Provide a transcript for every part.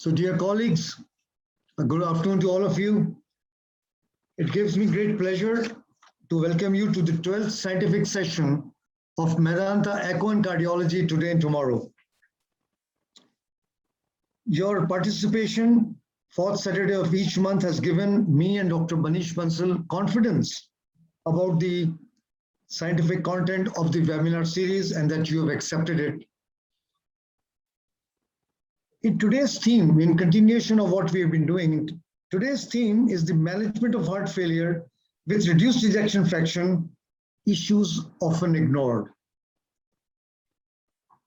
So dear colleagues, a good afternoon to all of you. It gives me great pleasure to welcome you to the 12th scientific session of Medanta Echo and Cardiology today and tomorrow. Your participation, fourth Saturday of each month, has given me and Dr. Manish Bansal confidence about the scientific content of the webinar series and that you have accepted it. In today's theme, in continuation of what we have been doing, today's theme is the management of heart failure with reduced ejection fraction, issues often ignored.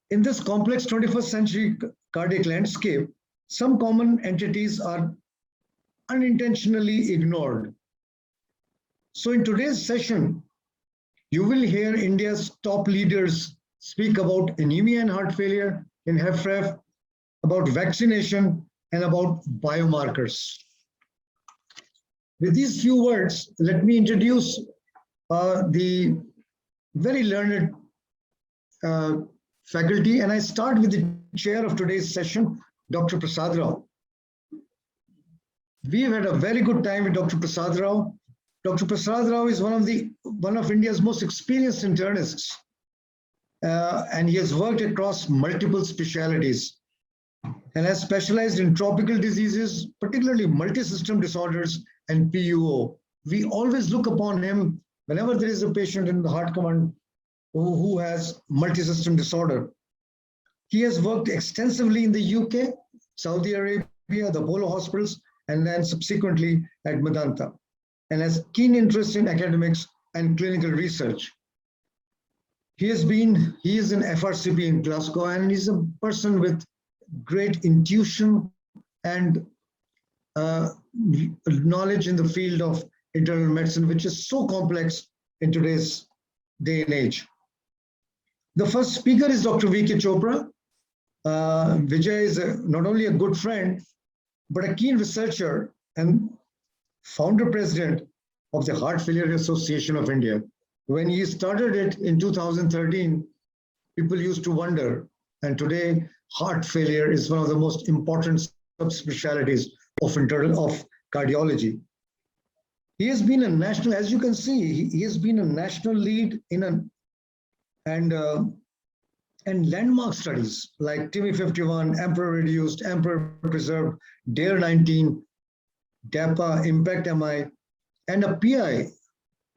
In this complex 21st century cardiac landscape, some common entities are unintentionally ignored. So in today's session, you will hear India's top leaders speak about anemia and heart failure in HFrEF, about vaccination, and about biomarkers. With these few words, let me introduce the very learned faculty, and I start with the chair of today's session, Dr. Prasad Rao. We've had a very good time with Dr. Prasad Rao. Dr. Prasad Rao is one of India's most experienced internists, and he has worked across multiple specialties and has specialized in tropical diseases, particularly multi-system disorders and PUO. We always look upon him whenever there is a patient in the heart command who has multi-system disorder. He has worked extensively in the UK, Saudi Arabia, the Apollo hospitals, and then subsequently at Medanta, and has keen interest in academics and clinical research. He is in FRCP in Glasgow, and he's a person with great intuition and knowledge in the field of internal medicine, which is so complex in today's day and age. The first speaker is Dr. V.K. Chopra. Vijay is not only a good friend, but a keen researcher and founder president of the Heart Failure Association of India. When he started it in 2013, people used to wonder, and today heart failure is one of the most important subspecialties of cardiology. He has been a national, as you can see, he has been a national lead in and landmark studies like TIMI 51, Emperor Reduced, Emperor Preserved, DARE 19, DAPA, Impact MI, and a PI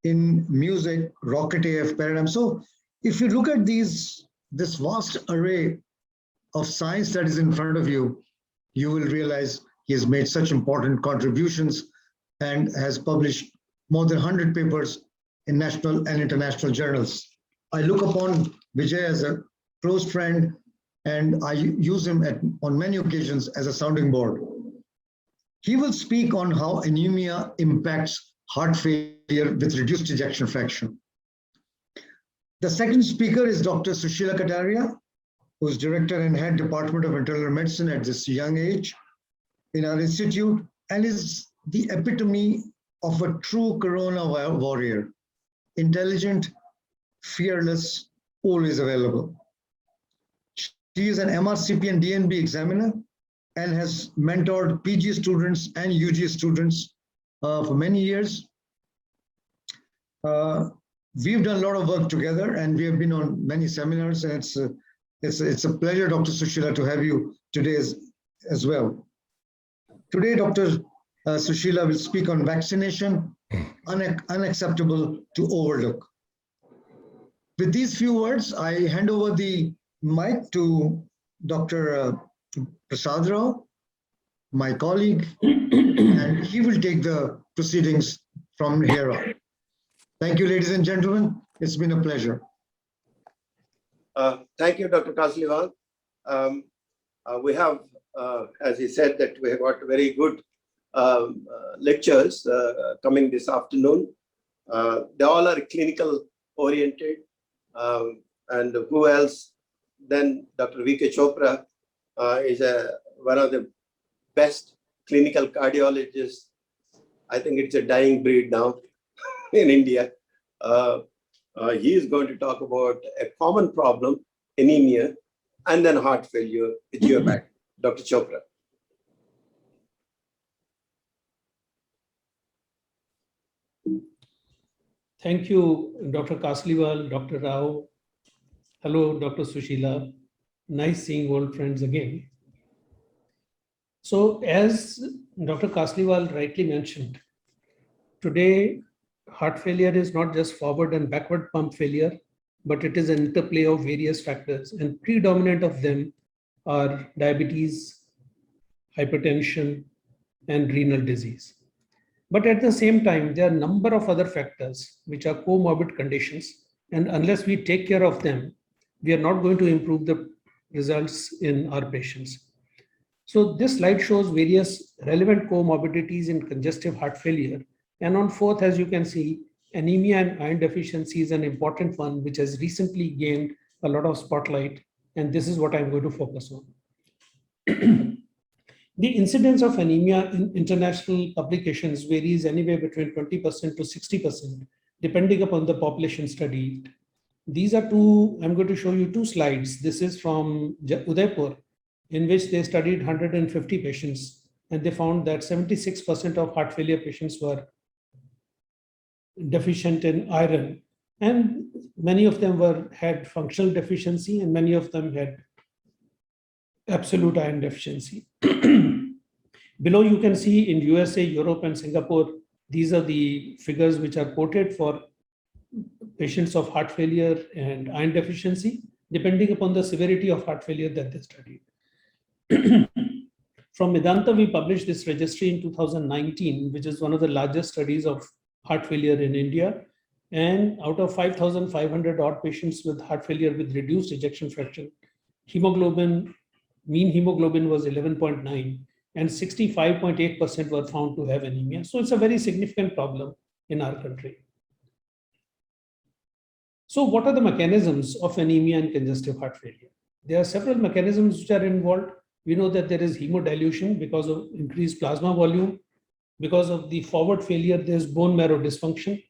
in music, Rocket AF Paradigm. So if you look at this vast array of science that is in front of you, you will realize he has made such important contributions and has published more than 100 papers in national and international journals. I look upon Vijay as a close friend, and I use him on many occasions as a sounding board. He will speak on how anemia impacts heart failure with reduced ejection fraction. The second speaker is Dr. Sushila Kataria, who is Director and Head Department of Internal Medicine at this young age in our institute, and is the epitome of a true corona warrior, intelligent, fearless, always available. She is an MRCP and DNB examiner and has mentored PG students and UG students for many years. We've done a lot of work together, and we have been on many seminars, and it's a pleasure, Dr. Sushila, to have you today as well. Today, Dr. Sushila will speak on vaccination, unacceptable to overlook. With these few words, I hand over the mic to Dr. Prasad Rao, my colleague, and he will take the proceedings from here on. Thank you, ladies and gentlemen. It's been a pleasure. Thank you, Dr. Kasliwal. We have, as he said, that we have got very good lectures coming this afternoon. They all are clinical oriented. And who else than Dr. V.K. Chopra is one of the best clinical cardiologists. I think it's a dying breed now in India. He is going to talk about a common problem, anemia, and then heart failure with your back. Dr. Chopra. Thank you, Dr. Kasliwal, Dr. Rao. Hello, Dr. Sushila. Nice seeing old friends again. So, as Dr. Kasliwal rightly mentioned, today heart failure is not just forward and backward pump failure, but it is an interplay of various factors, and predominant of them are diabetes, hypertension, and renal disease. But at the same time, there are a number of other factors which are comorbid conditions. And unless we take care of them, we are not going to improve the results in our patients. So this slide shows various relevant comorbidities in congestive heart failure. And on fourth, as you can see, anemia and iron deficiency is an important one, which has recently gained a lot of spotlight. And this is what I'm going to focus on. The incidence of anemia in international publications varies anywhere between 20% to 60%, depending upon the population studied. These are two, I'm going to show you two slides. This is from Udaipur, in which they studied 150 patients, and they found that 76% of heart failure patients were deficient in iron, and many of them had functional deficiency, and many of them had absolute iron deficiency. Below, you can see in USA, Europe, and Singapore, these are the figures which are quoted for patients of heart failure and iron deficiency, depending upon the severity of heart failure that they studied. From Medanta, we published this registry in 2019, which is one of the largest studies of heart failure in India. And out of 5,500 odd patients with heart failure with reduced ejection fraction, mean hemoglobin was 11.9, and 65.8% were found to have anemia. So it's a very significant problem in our country. So what are the mechanisms of anemia and congestive heart failure? There are several mechanisms which are involved. We know that there is hemodilution because of increased plasma volume. Because of the forward failure, there's bone marrow dysfunction.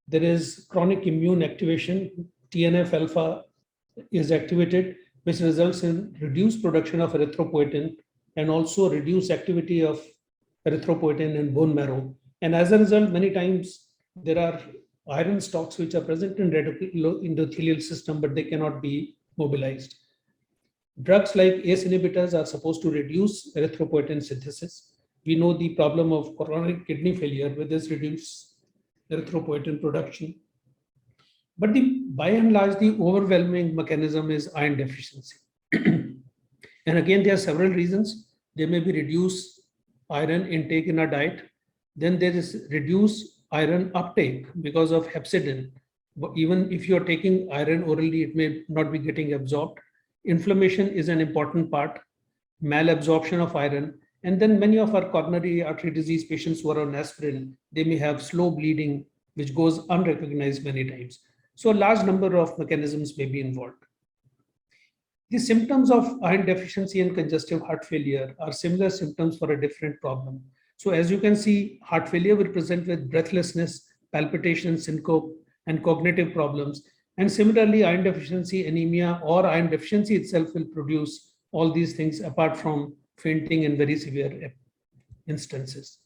There is chronic immune activation. TNF alpha is activated, which results in reduced production of erythropoietin and also reduced activity of erythropoietin in bone marrow. And as a result, many times there are iron stocks which are present in endothelial system, but they cannot be mobilized. Drugs like ACE inhibitors are supposed to reduce erythropoietin synthesis. We know the problem of chronic kidney failure with this reduced erythropoietin production. But by and large, the overwhelming mechanism is iron deficiency. And again, there are several reasons. There may be reduced iron intake in our diet. Then there is reduced iron uptake because of hepcidin. But even if you're taking iron orally, it may not be getting absorbed. Inflammation is an important part, malabsorption of iron. And then many of our coronary artery disease patients who are on aspirin, they may have slow bleeding, which goes unrecognized many times. So a large number of mechanisms may be involved. The symptoms of iron deficiency and congestive heart failure are similar symptoms for a different problem. So as you can see, heart failure will present with breathlessness, palpitation, syncope, and cognitive problems. And similarly, iron deficiency, anemia, or iron deficiency itself will produce all these things apart from fainting in very severe instances.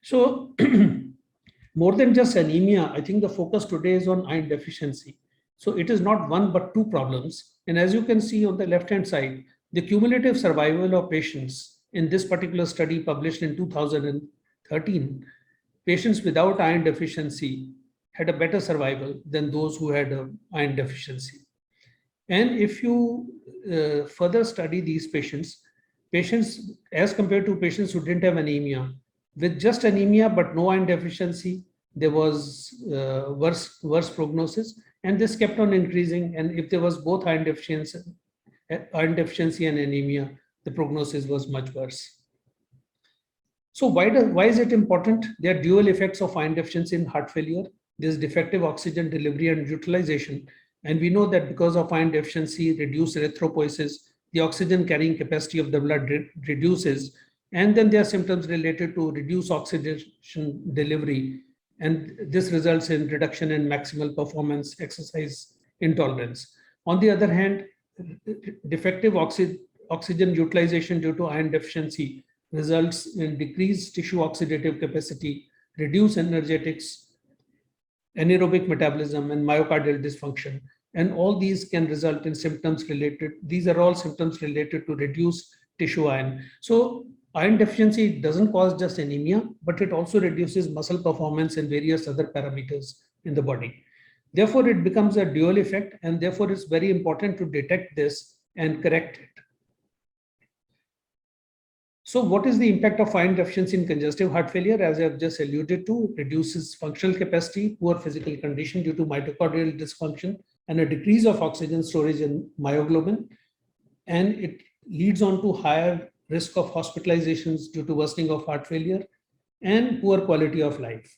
So more than just anemia, I think the focus today is on iron deficiency. So it is not one but two problems. And as you can see on the left-hand side, the cumulative survival of patients in this particular study published in 2013, patients without iron deficiency had a better survival than those who had an iron deficiency. And if you further study these patients as compared to patients who didn't have anemia, with just anemia but no iron deficiency, there was worse prognosis, and this kept on increasing. And if there was both iron deficiency and anemia, the prognosis was much worse. So why is it important? There are dual effects of iron deficiency in heart failure. There's defective oxygen delivery and utilization. And we know that because of iron deficiency, reduced erythropoiesis, the oxygen carrying capacity of the blood reduces. And then there are symptoms related to reduced oxygen delivery. And this results in reduction in maximal performance exercise intolerance. On the other hand, defective oxygen utilization due to iron deficiency results in decreased tissue oxidative capacity, reduced energetics, anaerobic metabolism, and myocardial dysfunction. And all these can result in symptoms related. These are all symptoms related to reduced tissue iron. So iron deficiency doesn't cause just anemia, but it also reduces muscle performance and various other parameters in the body. Therefore, it becomes a dual effect, and therefore it's very important to detect this and correct it. So what is the impact of iron deficiency in congestive heart failure? As I have just alluded to, reduces functional capacity, poor physical condition due to mitochondrial dysfunction, and a decrease of oxygen storage in myoglobin. And it leads on to higher risk of hospitalizations due to worsening of heart failure and poor quality of life.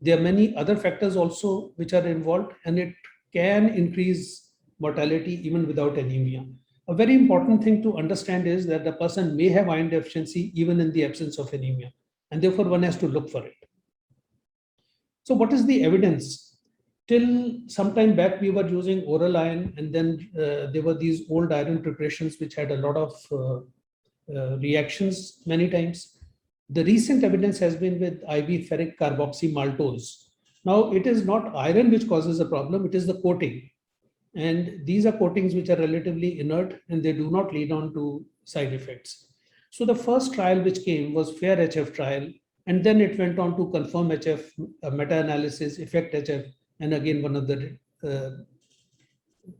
There are many other factors also which are involved, and it can increase mortality even without anemia. A very important thing to understand is that the person may have iron deficiency even in the absence of anemia, and therefore one has to look for it. So what is the evidence? Till some time back, we were using oral iron, and then there were these old iron preparations which had a lot of reactions many times. The recent evidence has been with IV ferric carboxymaltose. Now, it is not iron which causes the problem, it is the coating. And these are coatings which are relatively inert, and they do not lead on to side effects. So the first trial which came was FAIR-HF trial, and then it went on to CONFIRM-HF, meta-analysis, EFFECT-HF, and again one of the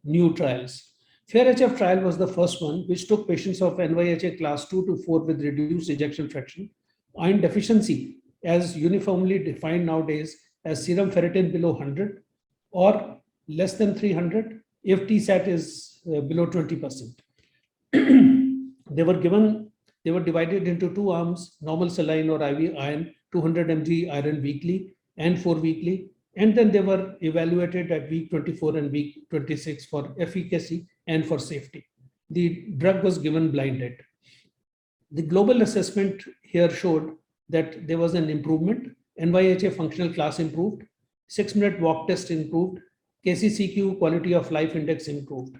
new trials. FAIR-HF trial was the first one, which took patients of NYHA class 2 to 4 with reduced ejection fraction, iron deficiency as uniformly defined nowadays as serum ferritin below 100 or less than 300 if TSAT is below 20%. They were divided into two arms, normal saline or IV iron, 200 mg iron weekly and 4 weekly. And then they were evaluated at week 24 and week 26 for efficacy and for safety. The drug was given blinded. The global assessment here showed that there was an improvement. NYHA functional class improved, 6-minute walk test improved, KCCQ quality of life index improved.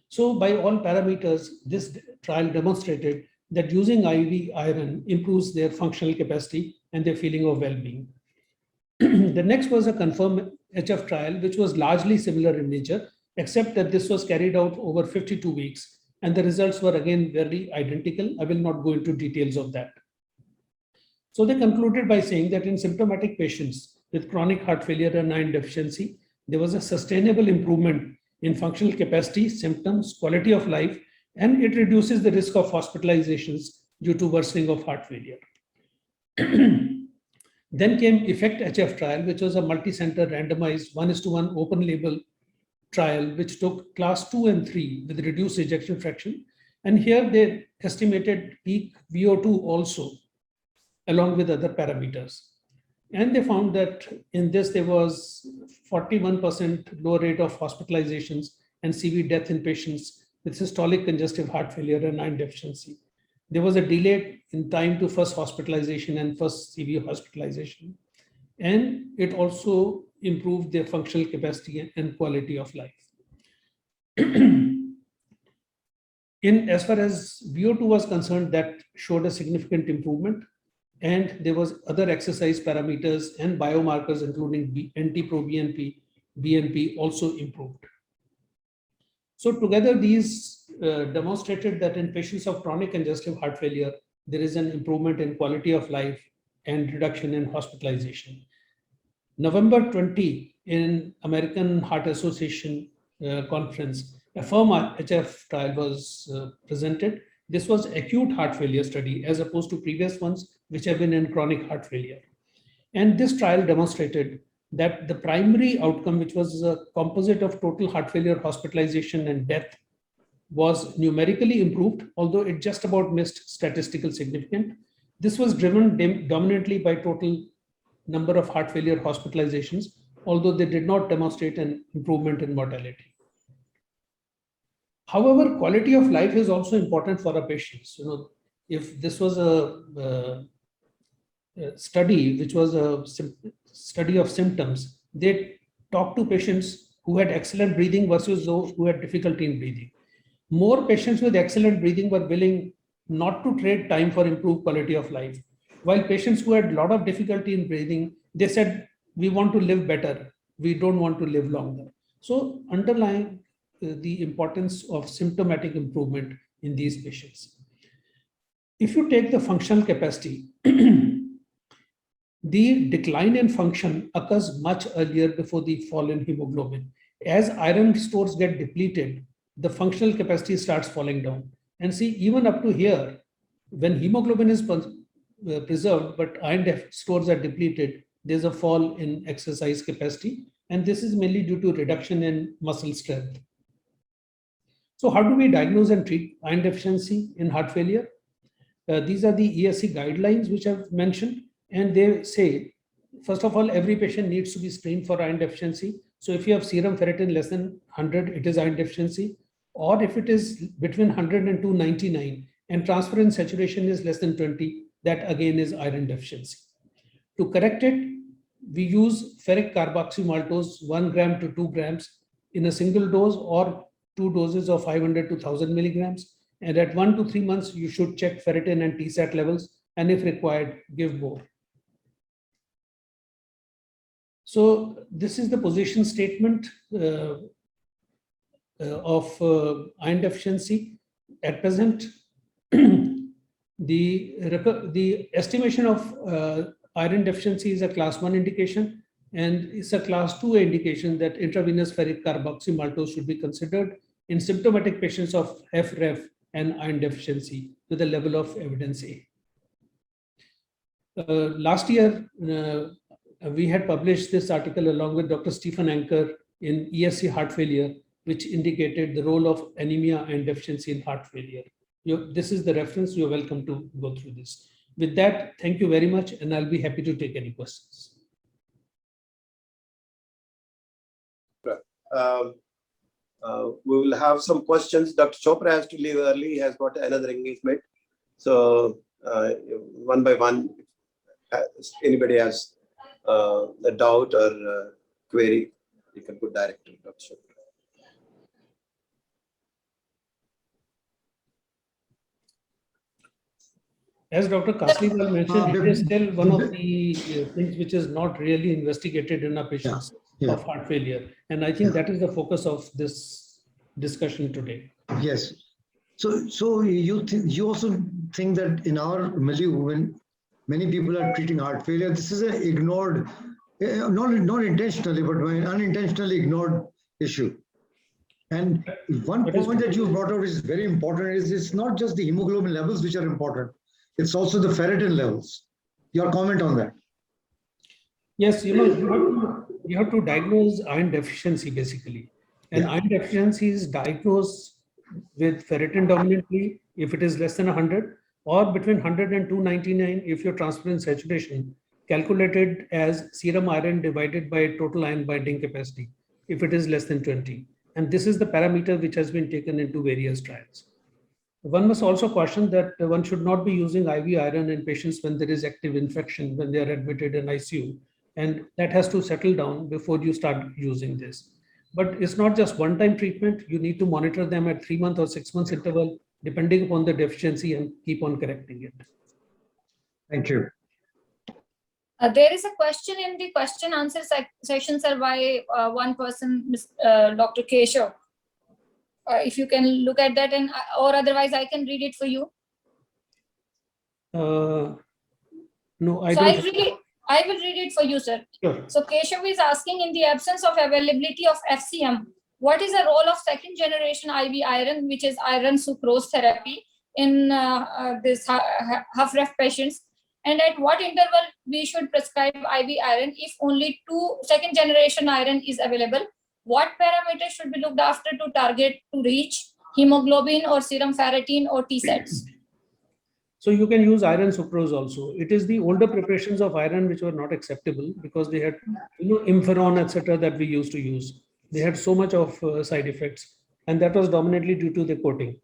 So by all parameters, this trial demonstrated that using IV iron improves their functional capacity and their feeling of well-being. The next was a CONFIRM-HF trial, which was largely similar in nature, except that this was carried out over 52 weeks, and the results were again very identical. I will not go into details of that. So they concluded by saying that in symptomatic patients with chronic heart failure and iron deficiency, there was a sustainable improvement in functional capacity, symptoms, quality of life, and it reduces the risk of hospitalizations due to worsening of heart failure. Then came EFFECT-HF trial, which was a multi-center randomized 1:1 open label trial, which took class 2 and 3 with reduced ejection fraction. And here they estimated peak VO2 also, along with other parameters. And they found that in this, there was 41% lower rate of hospitalizations and CV death in patients with systolic congestive heart failure and iron deficiency. There was a delay in time to first hospitalization and first CV hospitalization. And it also improved their functional capacity and quality of life. As far as VO2 was concerned, that showed a significant improvement. And there was other exercise parameters and biomarkers, including NT-proBNP, BNP also improved. So together, these demonstrated that in patients of chronic congestive heart failure, there is an improvement in quality of life and reduction in hospitalization. November 20, in American Heart Association conference, a AFFIRM-HF trial was presented. This was acute heart failure study as opposed to previous ones, which have been in chronic heart failure. And this trial demonstrated that the primary outcome, which was a composite of total heart failure, hospitalization, and death, was numerically improved, although it just about missed statistical significance. This was driven dominantly by total number of heart failure hospitalizations, although they did not demonstrate an improvement in mortality. However, quality of life is also important for our patients. If this was a study, which was a study of symptoms, they talked to patients who had excellent breathing versus those who had difficulty in breathing. More patients with excellent breathing were willing not to trade time for improved quality of life, while patients who had a lot of difficulty in breathing, they said we want to live better. We don't want to live longer. So underlying the importance of symptomatic improvement in these patients. If you take the functional capacity, the decline in function occurs much earlier before the fall in hemoglobin. As iron stores get depleted, the functional capacity starts falling down. And see, even up to here, when hemoglobin is preserved, but iron stores are depleted, there's a fall in exercise capacity. And this is mainly due to reduction in muscle strength. So how do we diagnose and treat iron deficiency in heart failure? These are the ESC guidelines which I've mentioned. And they say, first of all, every patient needs to be screened for iron deficiency. So if you have serum ferritin less than 100, it is iron deficiency. Or if it is between 100 and 299 and transferrin saturation is less than 20, that again is iron deficiency. To correct it, we use ferric carboxymaltose 1 gram to 2 grams in a single dose or 2 doses of 500 to 1000 milligrams. And at 1 to 3 months, you should check ferritin and TSAT levels, and if required, give more. So this is the position statement of iron deficiency. At present, the estimation of iron deficiency is a class 1 indication, and it's a class 2 indication that intravenous ferric carboxymaltose should be considered in symptomatic patients of HFrEF and iron deficiency with a level of evidence A. Last year, we had published this article along with Dr. Stephen Anker in ESC heart failure, which indicated the role of anemia and deficiency in heart failure. This is the reference. You're welcome to go through this. With that, thank you very much, and I'll be happy to take any questions. We will have some questions. Dr. Chopra has to leave early. He has got another engagement. So one by one, anybody has a doubt or query, you can put directly to Dr. Chopra. As Dr. Kasliwal mentioned, it is still one of the things which is not really investigated in our patients of heart failure. And I think that is the focus of this discussion today. Yes. So you also think that in our milieu, when many people are treating heart failure, this is an ignored, not intentionally, but unintentionally ignored issue. And one point that you brought out is very important is it's not just the hemoglobin levels which are important. It's also the ferritin levels. Your comment on that? Yes, you have to diagnose iron deficiency basically. And iron deficiency is diagnosed with ferritin dominantly if it is less than 100, or between 100 and 299 if your transferrin saturation calculated as serum iron divided by total iron binding capacity if it is less than 20. And this is the parameter which has been taken into various trials. One must also caution that one should not be using IV iron in patients when there is active infection, when they are admitted in ICU, and that has to settle down before you start using this. But it's not just one-time treatment. You need to monitor them at 3 month or 6 months interval, depending upon the deficiency, and keep on correcting it. Thank you. There is a question in the question answer session, sir, by one person, Dr. Keshav. If you can look at that, and or otherwise I can read it for you. No, I so don't. I will read it for you, sir. Sure. So Keshav is asking, in the absence of availability of FCM, what is the role of second generation IV iron, which is iron sucrose therapy, in this HFrEF patients? And at what interval we should prescribe IV iron if only second generation iron is available? What parameters should be looked after to target to reach hemoglobin or serum ferritin or TSATs? So you can use iron sucrose also. It is the older preparations of iron which were not acceptable because they had, Imferon, etc. that we used to use. They had so much of side effects, and that was dominantly due to the coating.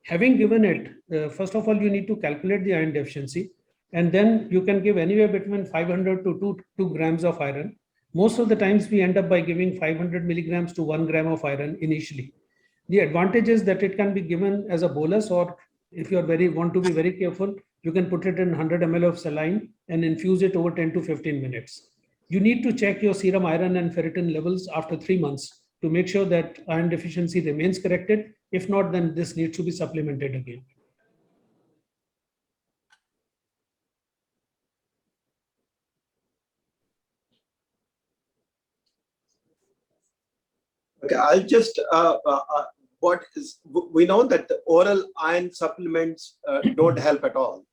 Having given it, first of all, you need to calculate the iron deficiency, and then you can give anywhere between 500 to 2 grams of iron. Most of the times we end up by giving 500 milligrams to 1 gram of iron initially. The advantage is that it can be given as a bolus, or if you want to be very careful, you can put it in 100 ml of saline and infuse it over 10 to 15 minutes. you need to check your serum iron and ferritin levels after 3 months to make sure that iron deficiency remains corrected. If not, then this needs to be supplemented again. Okay, I'll just, we know that the oral iron supplements don't help at all.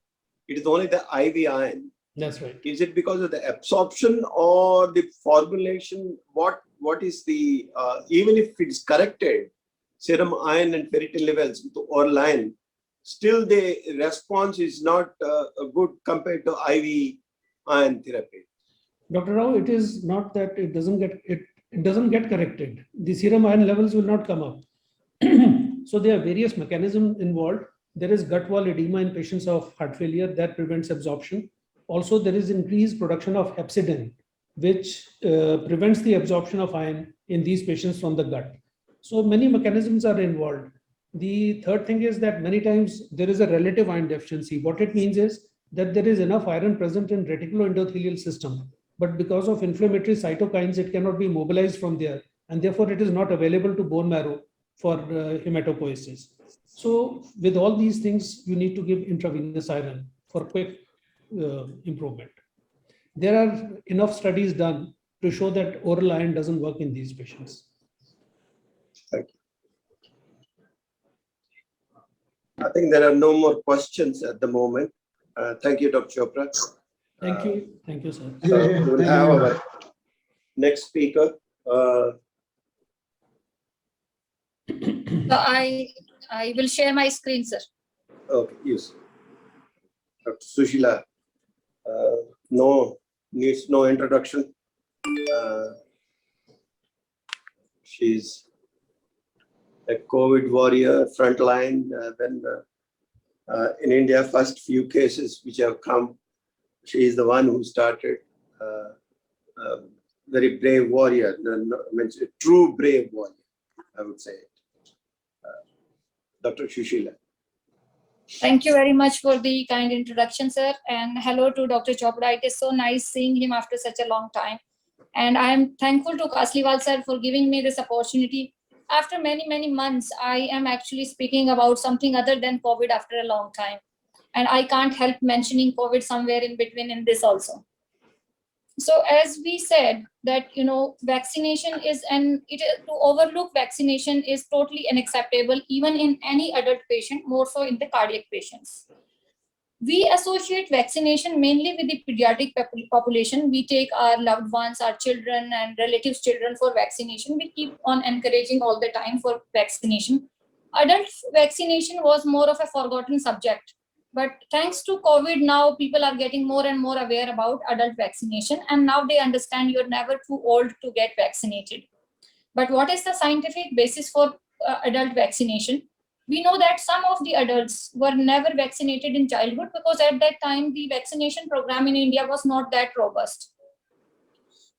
It is only the IV iron. That's right. Is it because of the absorption or the formulation? What is the, even if it's corrected, serum iron and ferritin levels with the oral iron, still the response is not good compared to IV iron therapy? Dr. Rao, it is not that it doesn't get corrected. The serum iron levels will not come up. So there are various mechanisms involved. There is gut wall edema in patients of heart failure that prevents absorption. Also, there is increased production of hepcidin, which prevents the absorption of iron in these patients from the gut. So many mechanisms are involved. The third thing is that many times there is a relative iron deficiency. What it means is that there is enough iron present in reticuloendothelial system, but because of inflammatory cytokines, it cannot be mobilized from there, and therefore it is not available to bone marrow for hematopoiesis. So with all these things, you need to give intravenous iron for quick improvement. There are enough studies done to show that oral iron doesn't work in these patients. Thank you. I think there are no more questions at the moment. Thank you, Dr. Chopra. Thank you. Thank you, sir. So we'll have our next speaker. So I will share my screen, sir. Okay, yes. Dr. Sushila, needs no introduction. She's a COVID warrior, frontline. Then in India, first few cases which have come, she is the one who started. Very brave warrior, a true brave warrior, I would say. Dr. Sushila. Thank you very much for the kind introduction, sir. And hello to Dr. Chopra. It is so nice seeing him after such a long time. And I am thankful to Kasliwal sir for giving me this opportunity. After many months, I am actually speaking about something other than COVID after a long time. And I can't help mentioning COVID somewhere in between in this also. So as we said that, vaccination is, to overlook vaccination is totally unacceptable, even in any adult patient, more so in the cardiac patients. We associate vaccination mainly with the pediatric population. We take our loved ones, our children and relatives' children for vaccination. We keep on encouraging all the time for vaccination. Adult vaccination was more of a forgotten subject. But thanks to COVID, now people are getting more and more aware about adult vaccination. And now they understand you're never too old to get vaccinated. But what is the scientific basis for adult vaccination? We know that some of the adults were never vaccinated in childhood because at that time, the vaccination program in India was not that robust.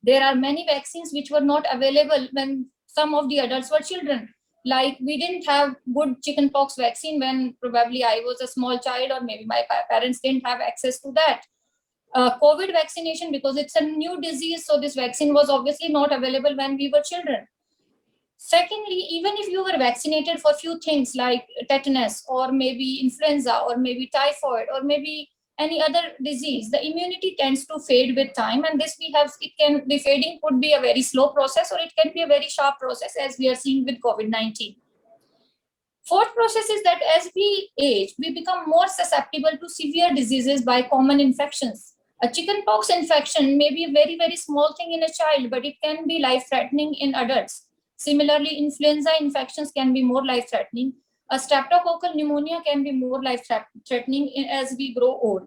There are many vaccines which were not available when some of the adults were children. Like we didn't have good chickenpox vaccine when probably I was a small child, or maybe my parents didn't have access to that. COVID vaccination, because it's a new disease, so this vaccine was obviously not available when we were children. Secondly, even if you were vaccinated for few things like tetanus or maybe influenza or maybe typhoid or maybe any other disease, the immunity tends to fade with time, and the fading could be a very slow process or it can be a very sharp process, as we are seeing with COVID-19. Fourth process is that as we age, we become more susceptible to severe diseases by common infections. A chickenpox infection may be a very small thing in a child, but it can be life-threatening in adults. Similarly, influenza infections can be more life-threatening. A streptococcal pneumonia can be more life-threatening as we grow old.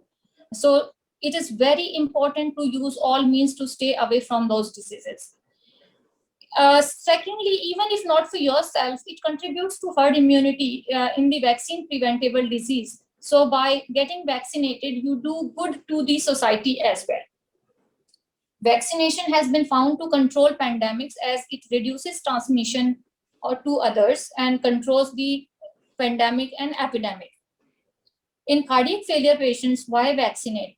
So it is very important to use all means to stay away from those diseases. Secondly, even if not for yourself, it contributes to herd immunity in the vaccine preventable disease. So by getting vaccinated, you do good to the society as well. Vaccination has been found to control pandemics as it reduces transmission to others and controls the pandemic and epidemic. In cardiac failure patients, why vaccinate?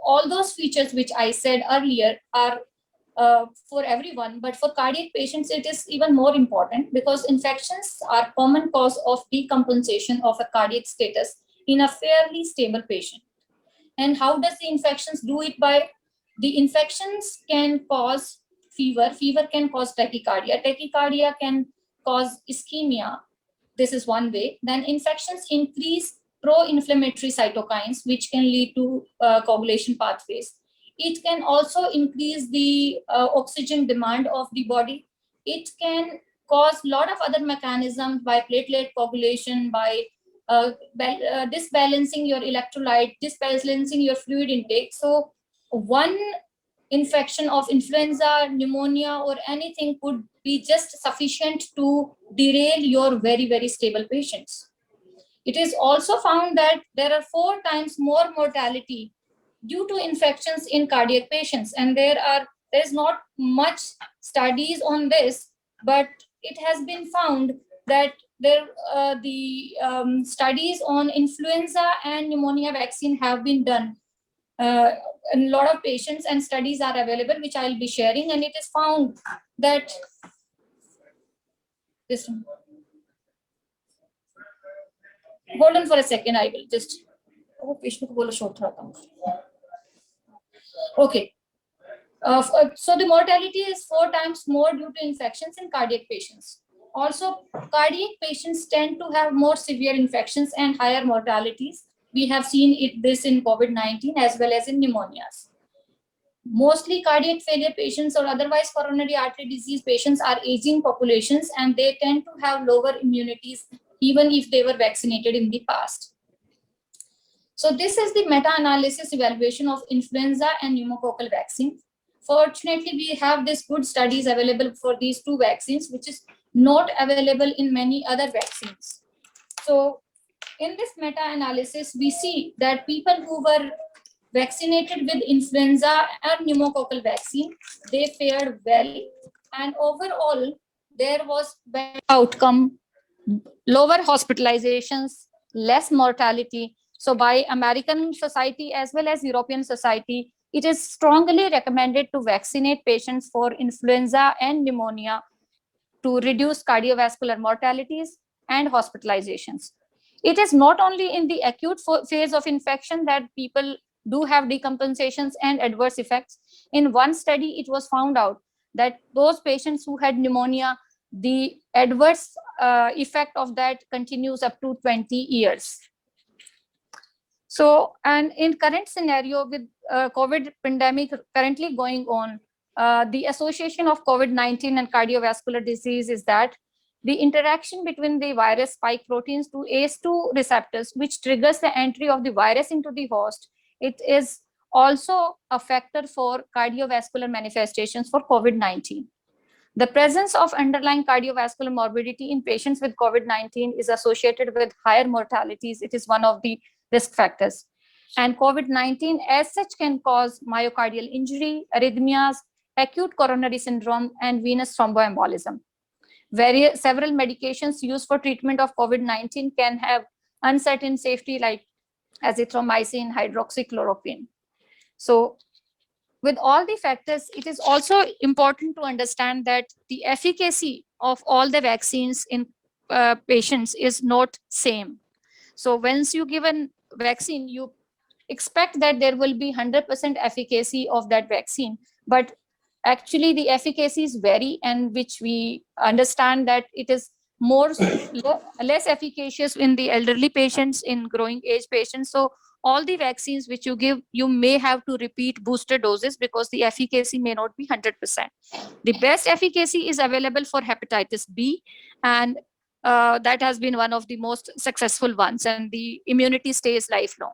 All those features which I said earlier are for everyone, but for cardiac patients, it is even more important because infections are common cause of decompensation of a cardiac status in a fairly stable patient. And how does the infections do it? By the infections can cause fever. Fever can cause tachycardia. Tachycardia can cause ischemia. This is one way. Then infections increase pro-inflammatory cytokines, which can lead to coagulation pathways. It can also increase the oxygen demand of the body. It can cause a lot of other mechanisms by platelet coagulation, by disbalancing your electrolyte, disbalancing your fluid intake. So one infection of influenza, pneumonia, or anything could be just sufficient to derail your very, very stable patients. It is also found that there are 4 times more mortality due to infections in cardiac patients. And there is not much studies on this, but it has been found that the studies on influenza and pneumonia vaccine have been done. A lot of patients and studies are available, which I'll be sharing, and it is found that this one. Hold on for a second, I will just. Okay. So the mortality is 4 times more due to infections in cardiac patients. Also, cardiac patients tend to have more severe infections and higher mortalities. We have seen this in COVID-19 as well as in pneumonias. Mostly cardiac failure patients or otherwise coronary artery disease patients are aging populations, and they tend to have lower immunities even if they were vaccinated in the past. So this is the meta-analysis evaluation of influenza and pneumococcal vaccine. Fortunately, we have these good studies available for these 2 vaccines, which is not available in many other vaccines. So in this meta-analysis, we see that people who were vaccinated with influenza and pneumococcal vaccine, they fared well. And overall, there was better outcome, lower hospitalizations, less mortality. So by American Society as well as European Society, it is strongly recommended to vaccinate patients for influenza and pneumonia to reduce cardiovascular mortalities and hospitalizations. It is not only in the acute phase of infection that people do have decompensations and adverse effects. In one study, it was found out that those patients who had pneumonia, the adverse effect of that continues up to 20 years. So, and in current scenario with COVID pandemic currently going on, the association of COVID-19 and cardiovascular disease is that the interaction between the virus spike proteins to ACE2 receptors, which triggers the entry of the virus into the host, it is also a factor for cardiovascular manifestations for COVID-19. The presence of underlying cardiovascular morbidity in patients with COVID-19 is associated with higher mortalities. It is one of the risk factors. And COVID-19 as such can cause myocardial injury, arrhythmias, acute coronary syndrome, and venous thromboembolism. Several medications used for treatment of COVID-19 can have uncertain safety like azithromycin, hydroxychloroquine. So with all the factors, it is also important to understand that the efficacy of all the vaccines in patients is not same. So once you give a vaccine, you expect that there will be 100% efficacy of that vaccine, but actually the efficacies vary, and which we understand that it is less efficacious in the elderly patients, in growing age patients. So all the vaccines which you give, you may have to repeat booster doses because the efficacy may not be 100%. The best efficacy is available for hepatitis B, and that has been one of the most successful ones, and the immunity stays lifelong.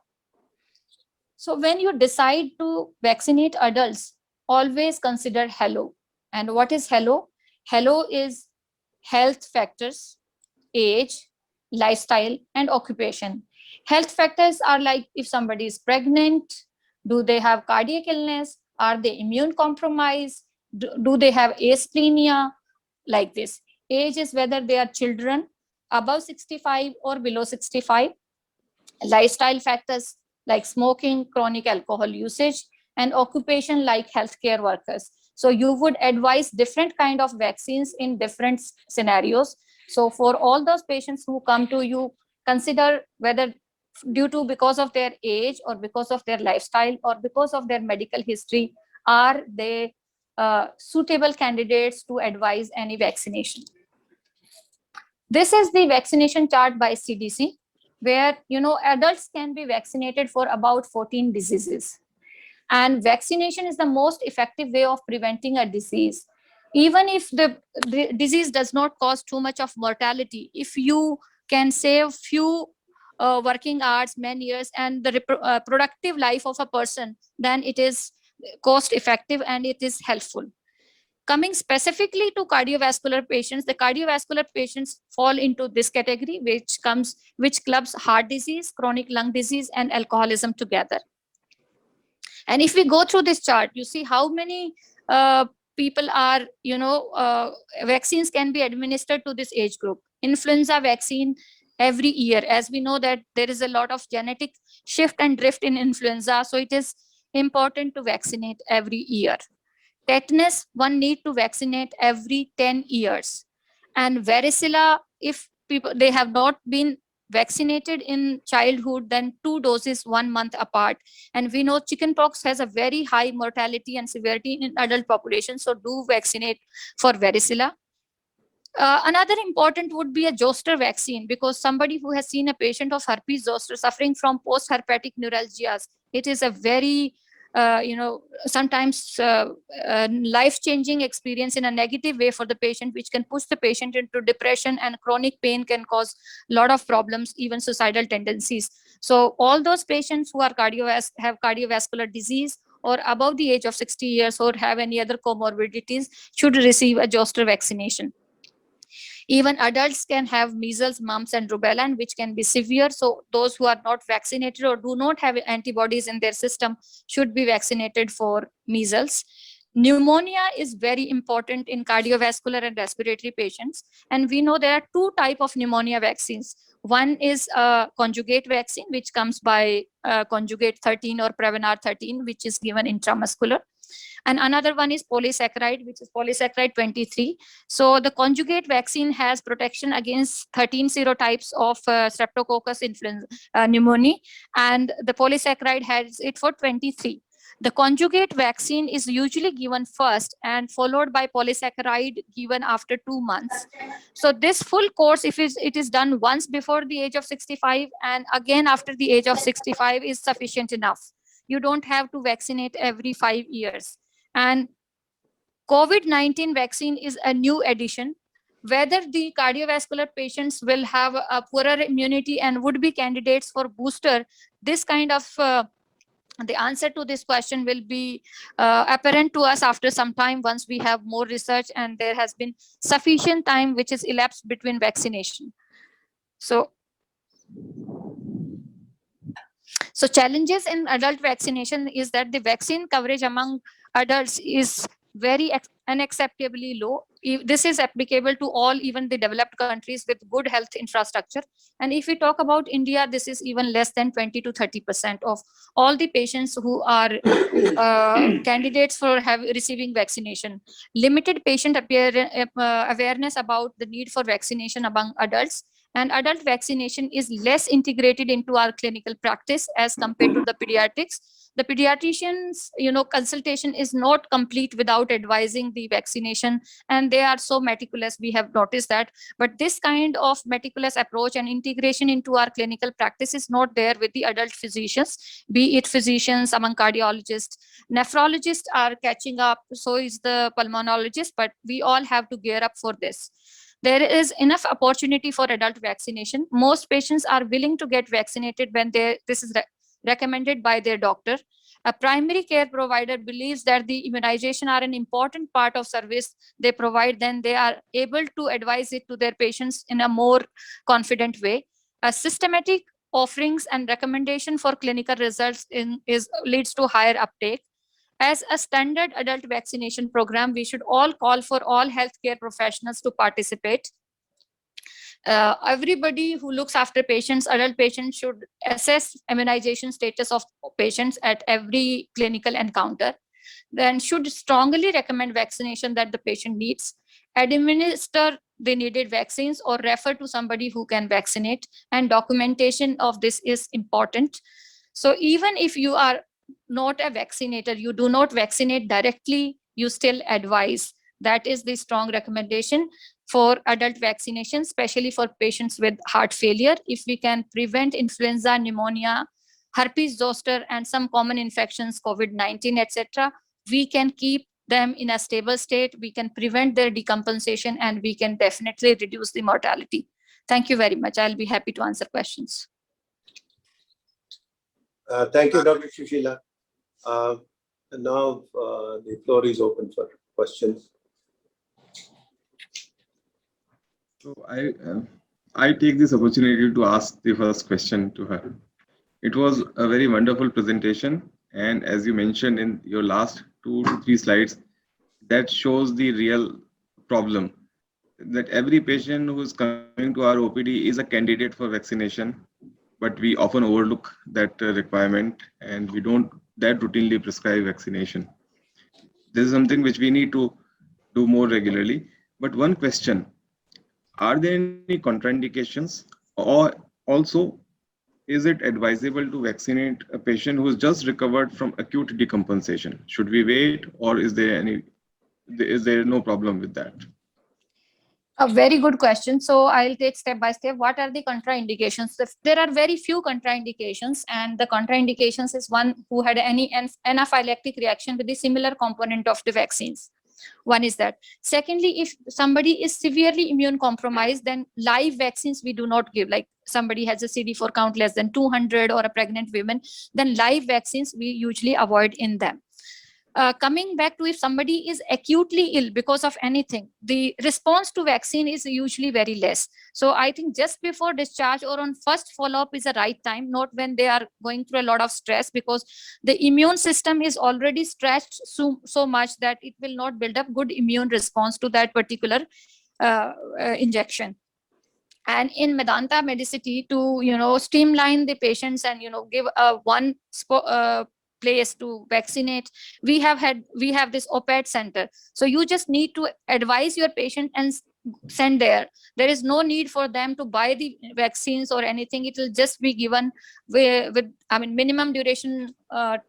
So when you decide to vaccinate adults, always consider HALO. And what is HALO? HALO is health factors, age, lifestyle, and occupation. Health factors are like if somebody is pregnant, do they have cardiac illness, are they immune compromised, do they have asthenia, like this. Age is whether they are children above 65 or below 65. Lifestyle factors like smoking, chronic alcohol usage, and occupation like healthcare workers. So you would advise different kind of vaccines in different scenarios. So for all those patients who come to you, consider whether because of their age or because of their lifestyle or because of their medical history, are they suitable candidates to advise any vaccination. This is the vaccination chart by CDC, where adults can be vaccinated for about 14 diseases. And vaccination is the most effective way of preventing a disease. Even if the disease does not cause too much of mortality, if you can save few working hours, many years, and the productive life of a person, then it is cost effective and it is helpful. Coming specifically to cardiovascular patients, the cardiovascular patients fall into this category, which clubs heart disease, chronic lung disease, and alcoholism together. And if we go through this chart, you see how many people are, vaccines can be administered to this age group. Influenza vaccine every year, as we know that there is a lot of genetic shift and drift in influenza, so it is important to vaccinate every year. Tetanus, one need to vaccinate every 10 years. And varicella, if they have not been vaccinated in childhood, then 2 doses 1 month apart. And we know chickenpox has a very high mortality and severity in adult population, so do vaccinate for varicella. Another important would be a zoster vaccine, because somebody who has seen a patient of herpes zoster suffering from post-herpetic neuralgias, it is a very sometimes life-changing experience in a negative way for the patient, which can push the patient into depression, and chronic pain can cause a lot of problems, even suicidal tendencies. So all those patients who are have cardiovascular disease or above the age of 60 years or have any other comorbidities should receive a zoster vaccination. Even adults can have measles, mumps, and rubella, and which can be severe. So those who are not vaccinated or do not have antibodies in their system should be vaccinated for measles. Pneumonia is very important in cardiovascular and respiratory patients. And we know there are 2 types of pneumonia vaccines. One is a conjugate vaccine, which comes by conjugate 13 or Prevnar 13, which is given intramuscular. And another one is polysaccharide, which is polysaccharide 23. So the conjugate vaccine has protection against 13 serotypes of Streptococcus influenza pneumonia, and the polysaccharide has it for 23. The conjugate vaccine is usually given first and followed by polysaccharide given after 2 months. So this full course, if it is done once before the age of 65 and again after the age of 65, is sufficient enough. You don't have to vaccinate every 5 years. And COVID-19 vaccine is a new addition. Whether the cardiovascular patients will have a poorer immunity and would be candidates for booster, this kind of the answer to this question will be apparent to us after some time, once we have more research and there has been sufficient time which is elapsed between vaccination. So challenges in adult vaccination is that the vaccine coverage among adults is very unacceptably low. This is applicable to all, even the developed countries with good health infrastructure. And if we talk about India, this is even less than 20 to 30% of all the patients who are candidates for receiving vaccination. Limited patient awareness about the need for vaccination among adults. And adult vaccination is less integrated into our clinical practice as compared to the pediatrics. The pediatricians, consultation is not complete without advising the vaccination, and they are so meticulous. We have noticed that. But this kind of meticulous approach and integration into our clinical practice is not there with the adult physicians, be it physicians among cardiologists. Nephrologists are catching up, so is the pulmonologist, but we all have to gear up for this. There is enough opportunity for adult vaccination. Most patients are willing to get vaccinated when this is recommended by their doctor. A primary care provider believes that the immunization are an important part of service they provide, then they are able to advise it to their patients in a more confident way. A systematic offerings and recommendation for clinical results leads to higher uptake. As a standard adult vaccination program, we should all call for all healthcare professionals to participate. Everybody who looks after patients, adult patients, should assess immunization status of patients at every clinical encounter. then should strongly recommend vaccination that the patient needs, administer the needed vaccines or refer to somebody who can vaccinate, and documentation of this is important. So even if you are not a vaccinator, you do not vaccinate directly, you still advise. That is the strong recommendation for adult vaccination, especially for patients with heart failure. If we can prevent influenza, pneumonia, herpes zoster, and some common infections, COVID-19, etc., we can keep them in a stable state, we can prevent their decompensation, and we can definitely reduce the mortality. Thank you very much. I'll be happy to answer questions. Thank you, Dr. Sushila. And now the floor is open for questions. So I take this opportunity to ask the first question to her. It was a very wonderful presentation, and as you mentioned in your last 2 to 3 slides, that shows the real problem, that every patient who is coming to our OPD is a candidate for vaccination, but we often overlook that requirement and we don't that routinely prescribe vaccination. This is something which we need to do more regularly. But one question, are there any contraindications, or also is it advisable to vaccinate a patient who has just recovered from acute decompensation? Should we wait, or is there no problem with that? A very good question. So I'll take step by step. What are the contraindications? There are very few contraindications, and the contraindications is one who had any anaphylactic reaction with the similar component of the vaccines. One is that. Secondly, if somebody is severely immune compromised, then live vaccines we do not give. Like somebody has a CD4 count less than 200 or a pregnant woman, then live vaccines we usually avoid in them. Coming back to if somebody is acutely ill because of anything, the response to vaccine is usually very less. So I think just before discharge or on first follow-up is the right time, not when they are going through a lot of stress, because the immune system is already stretched so much that it will not build up good immune response to that particular injection. And in Medanta Medicity, to streamline the patients and give one place to vaccinate, we have this OPAD center. So you just need to advise your patient and send there. There is no need for them to buy the vaccines or anything. It will just be given with minimum duration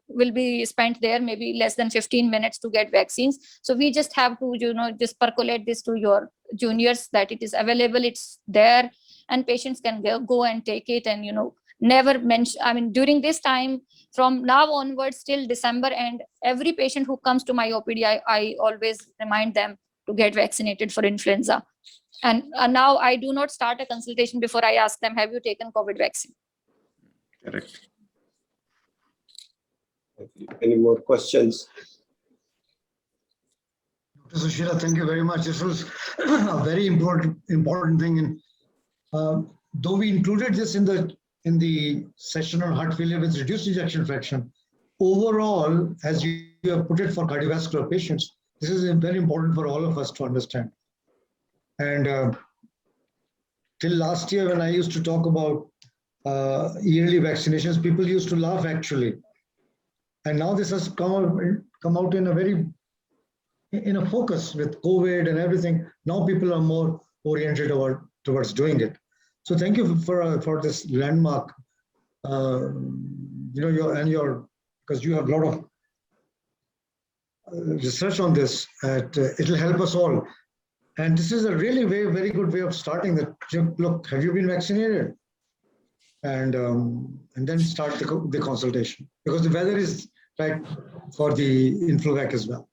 will be spent there, maybe less than 15 minutes to get vaccines. So we just have to just percolate this to your juniors that it is available, it's there, and patients can go and take it. And never mention, during this time from now onwards till December, and every patient who comes to my OPD, I always remind them to get vaccinated for influenza. And now I do not start a consultation before I ask them, have you taken COVID vaccine? Correct. Any more questions? Dr. Sushila, thank you very much. This was a very important thing. And though we included this in the session on heart failure with reduced ejection fraction, overall, as you have put it for cardiovascular patients, this is very important for all of us to understand. And till last year, when I used to talk about yearly vaccinations, people used to laugh actually. And now this has come out in a focus with COVID and everything. Now people are more oriented towards doing it. So thank you for this landmark, because you have a lot of research on this. It'll help us all. And this is a really very good way of starting that. Look, have you been vaccinated? And then start the consultation, because the weather is right for the Influvac as well.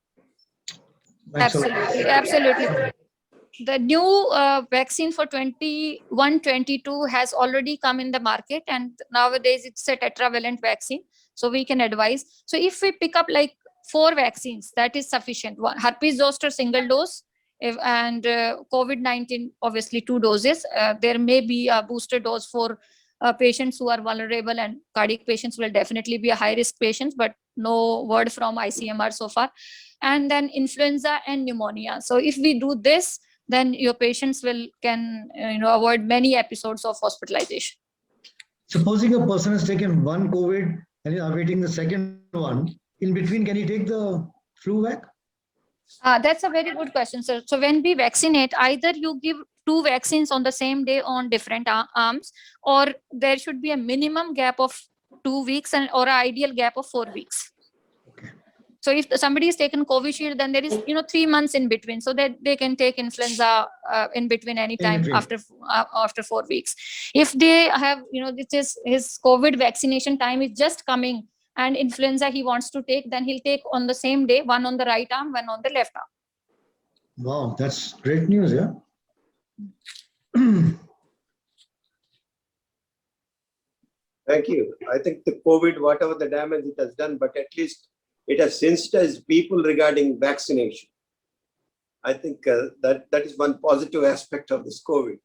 Absolutely. The new vaccine for 21-22 has already come in the market, and nowadays it's a tetravalent vaccine, so we can advise. So if we pick up like 4 vaccines, that is sufficient. One, herpes zoster single dose, and COVID-19 obviously 2 doses. There may be a booster dose for patients who are vulnerable, and cardiac patients will definitely be a high risk patients, but no word from ICMR so far. And then influenza and pneumonia. So if we do this, then your patients can avoid many episodes of hospitalization. Supposing a person has taken one COVID and is awaiting the second one, in between, can he take the flu vac? That's a very good question, sir. So when we vaccinate, either you give 2 vaccines on the same day on different arms, or there should be a minimum gap of 2 weeks or an ideal gap of 4 weeks. Okay. So if somebody is taken Covishield, then there is 3 months in between, so that they can take influenza in between any time between. after 4 weeks. If they have, this is his COVID vaccination time is just coming, and influenza he wants to take, then he'll take on the same day, one on the right arm, one on the left arm. Wow, that's great news, yeah. Thank you. I think the COVID, whatever the damage it has done, but at least it has sensitized people regarding vaccination. I think that is one positive aspect of this COVID.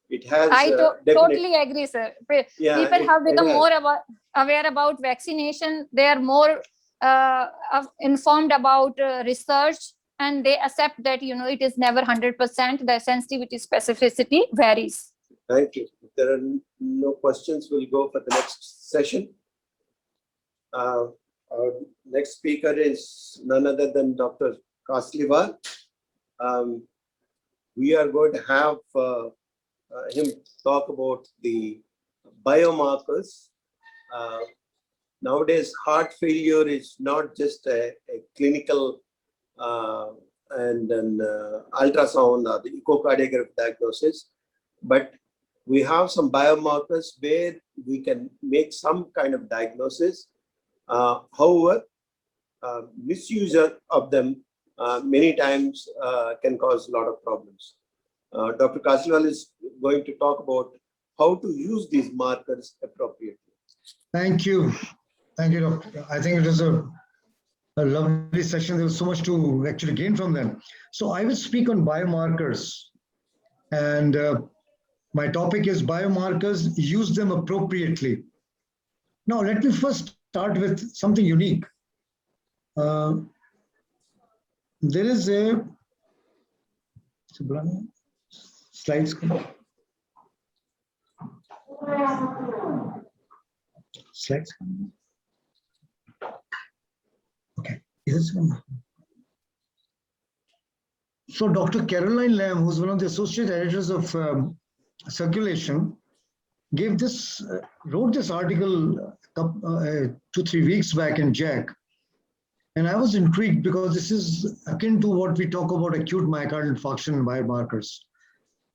It has. I totally agree, sir. Yeah, People have become has. more aware about vaccination. They are more informed about research, and they accept that it is never 100%. The sensitivity specificity varies. Thank you. If there are no questions, we'll go for the next session. Our next speaker is none other than Dr. Kasliwal. We are going to have him talk about the biomarkers. Nowadays, heart failure is not just a clinical and an ultrasound or the echocardiograph diagnosis, but we have some biomarkers where we can make some kind of diagnosis. However, misuse of them many times can cause a lot of problems. Dr. Kasliwal is going to talk about how to use these markers appropriately. Thank you. Thank you, Doctor. I think it was a lovely session. There was so much to actually gain from them. So I will speak on biomarkers. And my topic is biomarkers, use them appropriately. Now, let me first start with something unique. There is a slides. Slides. Okay. So Dr. Caroline Lamb, who's one of the associate editors of Circulation, wrote this article 2-3 weeks back in JACC. And I was intrigued because this is akin to what we talk about acute myocardial infarction and biomarkers.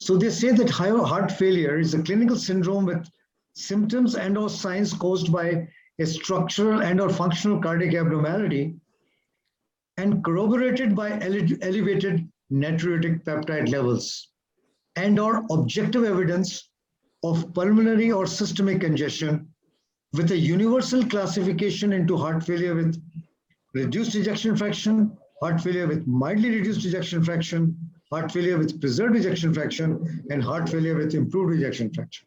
So they say that heart failure is a clinical syndrome with symptoms and or signs caused by a structural and or functional cardiac abnormality and corroborated by elevated natriuretic peptide levels and or objective evidence of pulmonary or systemic congestion with a universal classification into heart failure with reduced ejection fraction, heart failure with mildly reduced ejection fraction, heart failure with preserved ejection fraction, and heart failure with improved ejection fraction.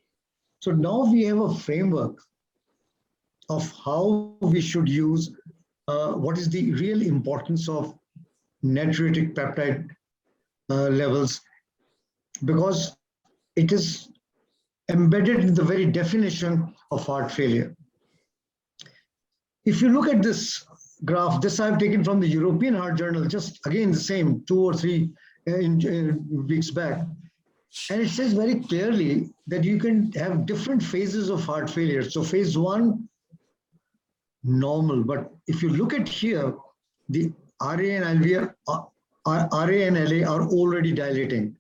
So now we have a framework of how we should use what is the real importance of natriuretic peptide levels, because it is embedded in the very definition of heart failure. If you look at this graph, this I've taken from the European Heart Journal, just again the same 2 or 3 weeks back. And it says very clearly that you can have different phases of heart failure. So phase 1, normal. But if you look at here, the RA and LV RA and LA are already dilating.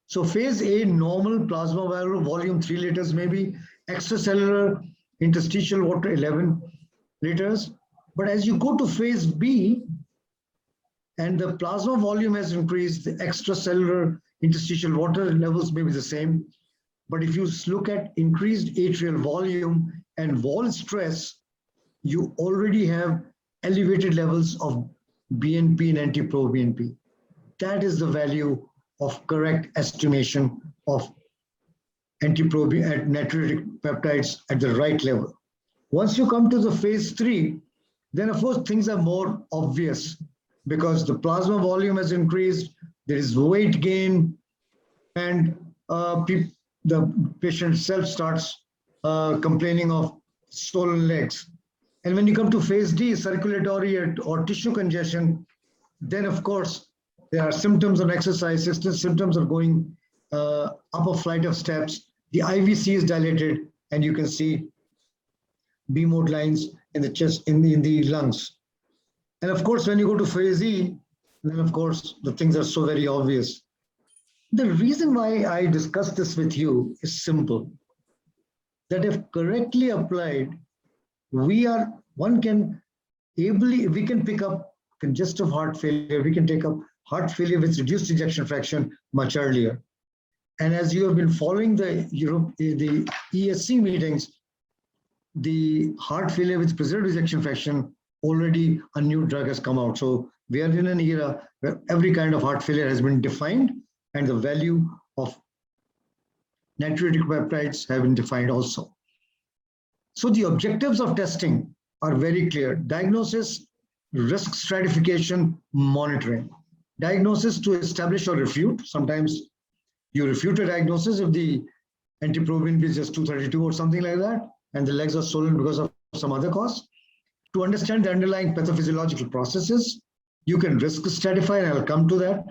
So phase A, normal plasma volume 3 liters, maybe extracellular interstitial water 11 liters. But as you go to phase B, and the plasma volume has increased, the extracellular interstitial water levels may be the same. But if you look at increased atrial volume and wall stress, you already have elevated levels of BNP and NT-proBNP. That is the value of correct estimation of NT-proBNP at natriuretic peptides at the right level. Once you come to the phase 3, then of course things are more obvious because the plasma volume has increased, there is weight gain, and the patient itself starts complaining of swollen legs. And when you come to phase D, circulatory or tissue congestion, Then, of course, there are symptoms on exercise. Symptoms are going up a flight of steps. The IVC is dilated, and you can see B mode lines in the chest, in the lungs. And of course, when you go to phase E, then of course, the things are so very obvious. The reason why I discuss this with you is simple. That if correctly applied, we can pick up congestive heart failure, we can take up heart failure with reduced ejection fraction much earlier. And as you have been following the ESC meetings, the heart failure with preserved ejection fraction, already a new drug has come out. So we are in an era where every kind of heart failure has been defined, and the value of natriuretic peptides have been defined also. So the objectives of testing are very clear: diagnosis, risk stratification, monitoring. Diagnosis to establish or refute. Sometimes you refute a diagnosis if the NT-proBNP is just 232 or something like that, and the legs are swollen because of some other cause. To understand the underlying pathophysiological processes, you can risk stratify, and I'll come to that.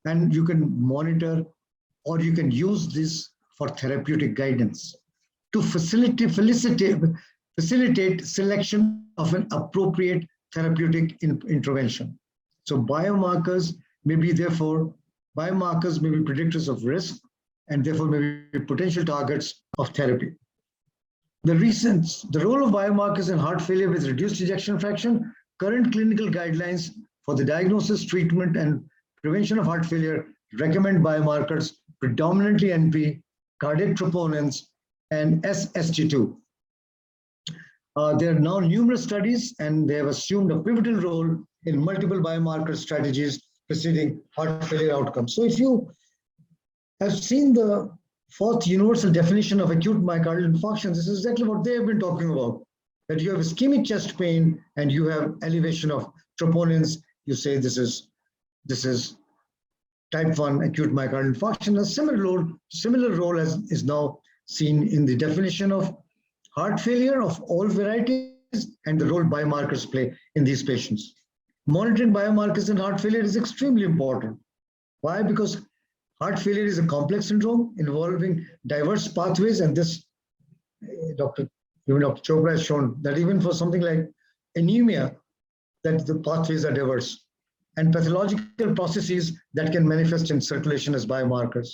And you can monitor, or you can use this for therapeutic guidance to facilitate selection of an appropriate therapeutic intervention. So biomarkers may be predictors of risk, and therefore may be potential targets of therapy. The role of biomarkers in heart failure with reduced ejection fraction: current clinical guidelines for the diagnosis, treatment, and prevention of heart failure recommend biomarkers, predominantly NP, cardiac troponins, and SST2. There are now numerous studies, and they have assumed a pivotal role in multiple biomarker strategies preceding heart failure outcomes. So if you have seen the fourth universal definition of acute myocardial infarction, this is exactly what they have been talking about, that you have ischemic chest pain and you have elevation of troponins. You say this is type 1 acute myocardial infarction. A similar role is now seen in the definition of heart failure of all varieties and the role biomarkers play in these patients. Monitoring biomarkers in heart failure is extremely important. Why? Because heart failure is a complex syndrome involving diverse pathways, and this Dr. Chopra has shown that even for something like anemia, that the pathways are diverse, and pathological processes that can manifest in circulation as biomarkers.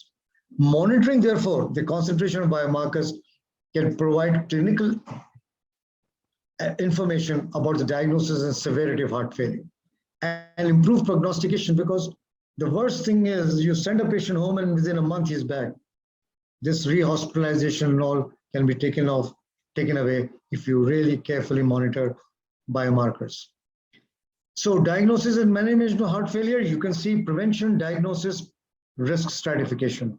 Monitoring, therefore, the concentration of biomarkers can provide clinical information about the diagnosis and severity of heart failure and improve prognostication, because the worst thing is you send a patient home and within a month he's back. This rehospitalization and all can be taken away if you really carefully monitor biomarkers. So diagnosis and management of heart failure, you can see prevention, diagnosis, risk stratification.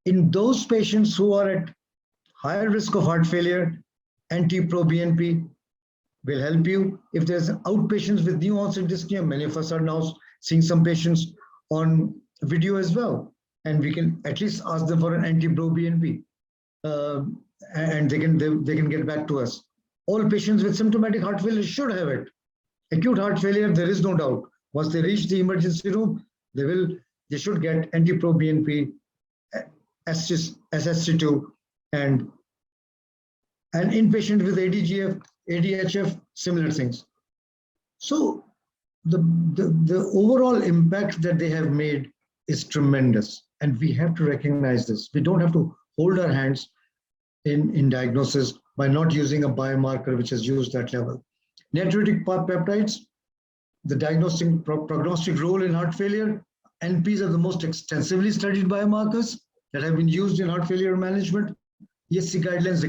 In those patients who are at higher risk of heart failure, NT-proBNP will help you. If there's outpatients with new onset dyspnea, many of us are now seeing some patients on video as well, and we can at least ask them for an NT-proBNP, and they can get back to us. All patients with symptomatic heart failure should have it. Acute heart failure, there is no doubt. Once they reach the emergency room, they should get NT-proBNP, SST2, and inpatient with ADGF, ADHF, similar things. So the overall impact that they have made is tremendous, and we have to recognize this. We don't have to hold our hands in diagnosis by not using a biomarker which is used at level. Natriuretic peptides, the diagnostic prognostic role in heart failure. NPs are the most extensively studied biomarkers that have been used in heart failure management. ESC guidelines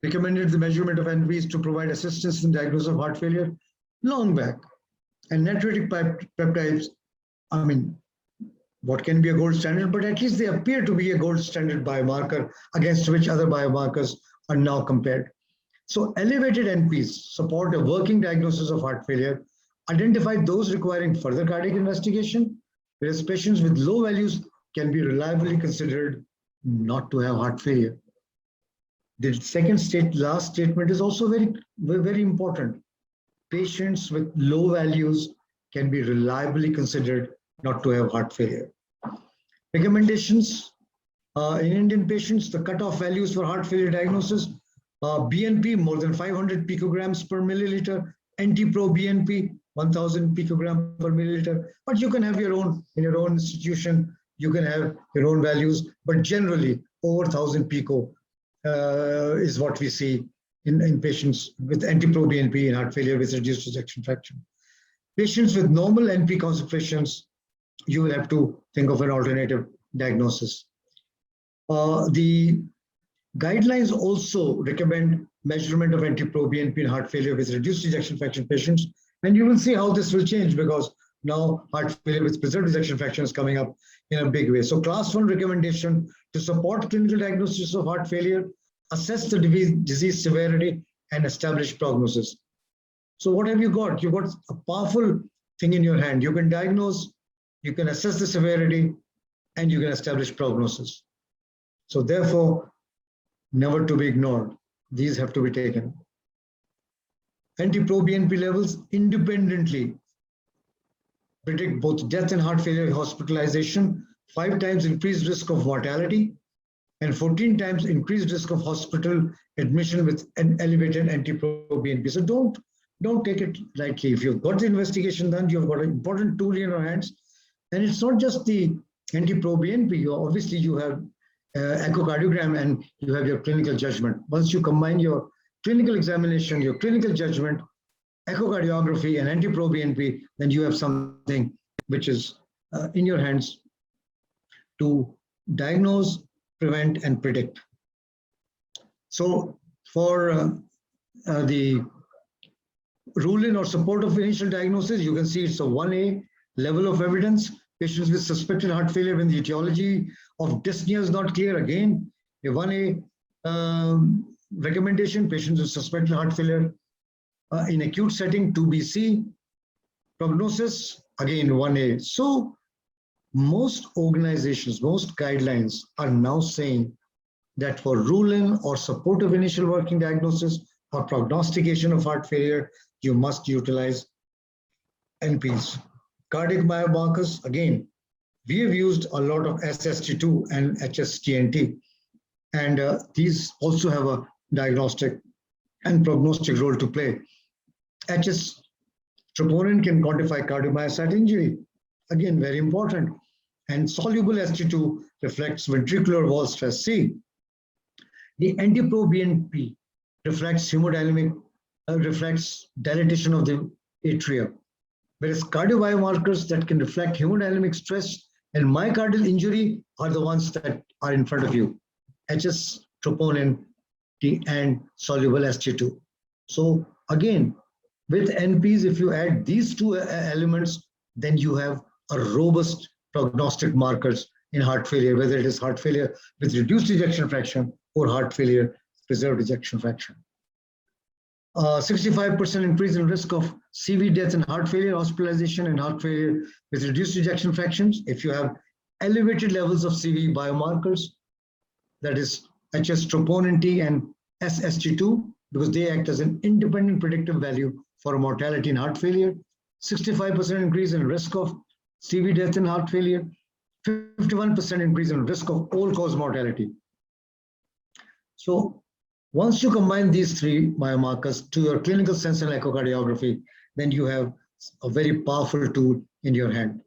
recommended the measurement of NPs to provide assistance in diagnosis of heart failure long back. And natriuretic peptides, I mean, what can be a gold standard, but at least they appear to be a gold standard biomarker against which other biomarkers are now compared. So elevated NPs support a working diagnosis of heart failure, identify those requiring further cardiac investigation, whereas patients with low values can be reliably considered not to have heart failure. The last statement is also very, very important. Patients with low values can be reliably considered not to have heart failure. Recommendations in Indian patients, the cutoff values for heart failure diagnosis, BNP more than 500 picograms per milliliter, NT-proBNP 1000 picogram per milliliter, but you can have your own, in your own institution, you can have your own values, but generally over 1000 pico is what we see in patients with NT-proBNP in heart failure with reduced ejection fraction. Patients with normal NP concentrations, you will have to think of an alternative diagnosis. The guidelines also recommend measurement of NT-proBNP in heart failure with reduced ejection fraction patients, and you will see how this will change because now heart failure with preserved ejection fraction is coming up in a big way. So class 1 recommendation to support clinical diagnosis of heart failure, assess the disease severity and establish prognosis. So what have you got? You've got a powerful thing in your hand. You can diagnose, you can assess the severity, and you can establish prognosis. So therefore, never to be ignored. These have to be taken. NT-proBNP levels independently predict both death and heart failure hospitalization, 5 times increased risk of mortality, and 14 times increased risk of hospital admission with an elevated NT-proBNP. So don't take it lightly. If you've got the investigation done, you've got an important tool in your hands. And it's not just the NT-proBNP. Obviously, you have echocardiogram and you have your clinical judgment. Once you combine your clinical examination, your clinical judgment, echocardiography and NT-proBNP, then you have something which is in your hands to diagnose, prevent, and predict. So for the rule-in or support of initial diagnosis, you can see it's a 1A level of evidence. Patients with suspected heart failure when the etiology of dyspnea is not clear. Again, a 1A recommendation, patients with suspected heart failure in acute setting, 2BC. Prognosis, again, 1A. So most organizations, most guidelines are now saying that for rule-in or supportive initial working diagnosis or prognostication of heart failure, you must utilize NPs. Cardiac biomarkers, again, we have used a lot of SST2 and HSTNT, and these also have a diagnostic and prognostic role to play. HS troponin can quantify cardiomyocyte injury, again, very important. And soluble ST2 reflects ventricular wall stress. C. The NT-proBNP reflects hemodynamic, reflects dilatation of the atria, whereas cardiomarkers that can reflect hemodynamic stress and myocardial injury are the ones that are in front of you, HS, troponin, T, and soluble ST2. So again, with NPs, if you add these two elements, then you have a robust prognostic markers in heart failure, whether it is heart failure with reduced ejection fraction or heart failure preserved ejection fraction. 65% increase in risk of CV death and heart failure, hospitalization and heart failure with reduced ejection fractions. If you have elevated levels of CV biomarkers, that is HS troponin T and SST2, because they act as an independent predictive value for mortality in heart failure. 65% increase in risk of CV death and heart failure. 51% increase in risk of all-cause mortality. So once you combine these three biomarkers to your clinical sense and echocardiography, then you have a very powerful tool in your hand.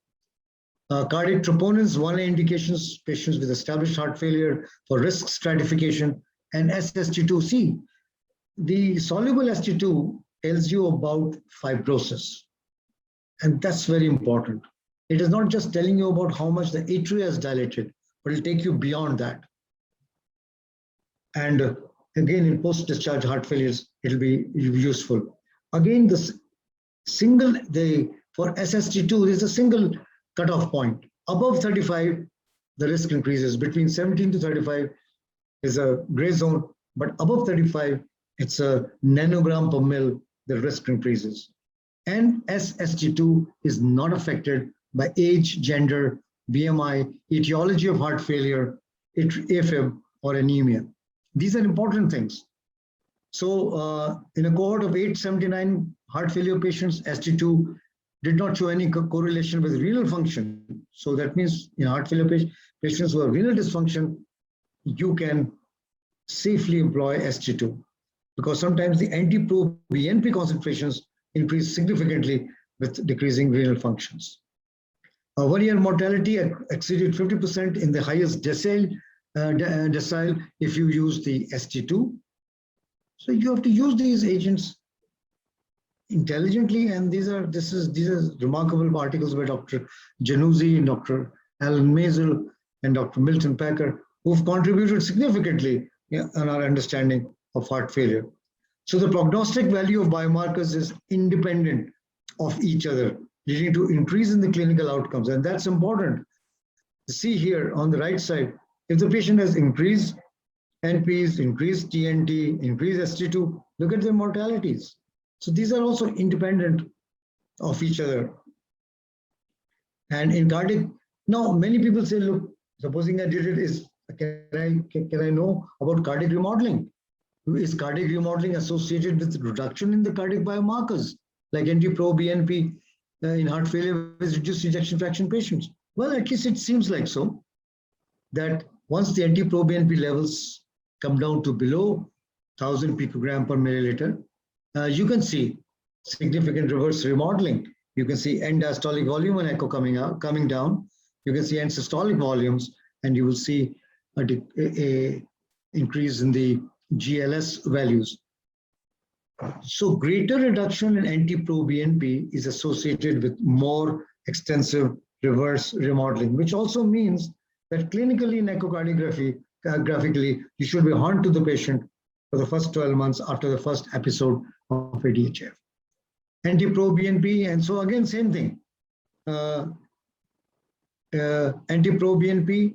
Cardiac troponins, 1A indications, patients with established heart failure for risk stratification, and SST2C. The soluble ST2 tells you about fibrosis, and that's very important. It is not just telling you about how much the atria is dilated, but it'll take you beyond that. And again, in post-discharge heart failures, it'll be useful. Again, for SST2, there's a single cutoff point. Above 35, the risk increases. Between 17 to 35 is a gray zone, but above 35, it's a nanogram per mil, the risk increases. And SST2 is not affected by age, gender, BMI, etiology of heart failure, AFib, or anemia. These are important things. So in a cohort of 879 heart failure patients, ST2 did not show any correlation with renal function. So that means in heart failure patients who have renal dysfunction, you can safely employ ST2, because sometimes the anti-pro-BNP concentrations increase significantly with decreasing renal functions. 1 year mortality exceeded 50% in the highest decile if you use the ST2. So you have to use these agents intelligently, and these are remarkable articles by Dr. Januzzi and Dr. Alan Mazel and Dr. Milton Packer, who've contributed significantly on our understanding of heart failure. So the prognostic value of biomarkers is independent of each other, leading to increase in the clinical outcomes, and that's important. See here on the right side, if the patient has increased NPs, increased TNT, increased ST2, look at their mortalities. So these are also independent of each other. And in cardiac, now many people say, look, supposing I did it, can I know about cardiac remodeling? Is cardiac remodeling associated with reduction in the cardiac biomarkers, like NT-proBNP in heart failure with reduced ejection fraction patients? Well, at least it seems like so, that once the NT-proBNP levels come down to below 1000 picogram per milliliter, you can see significant reverse remodeling. You can see end diastolic volume and echo coming down. You can see end systolic volumes, and you will see a increase in the GLS values. So greater reduction in NT-proBNP is associated with more extensive reverse remodeling, which also means that clinically in echocardiography, you should be on to the patient for the first 12 months after the first episode of ADHF. NT-proBNP, and so again, same thing. NT-proBNP,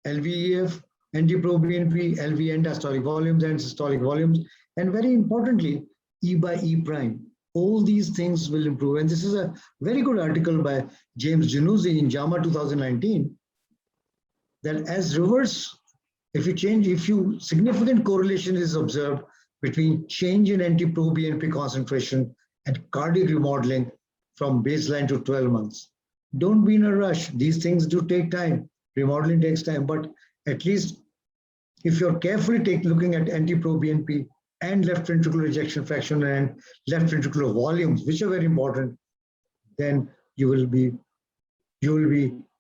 LVEF, NT-proBNP, LV end diastolic volumes and systolic volumes, and very importantly, E by E prime. All these things will improve. And this is a very good article by James Januzzi in JAMA 2019, that as reverse, if you significant correlation is observed between change in NT-proBNP concentration and cardiac remodeling from baseline to 12 months. Don't be in a rush. These things do take time. Remodeling takes time, but at least if you're carefully looking at NT-proBNP and left ventricular ejection fraction and left ventricular volumes, which are very important, then you will be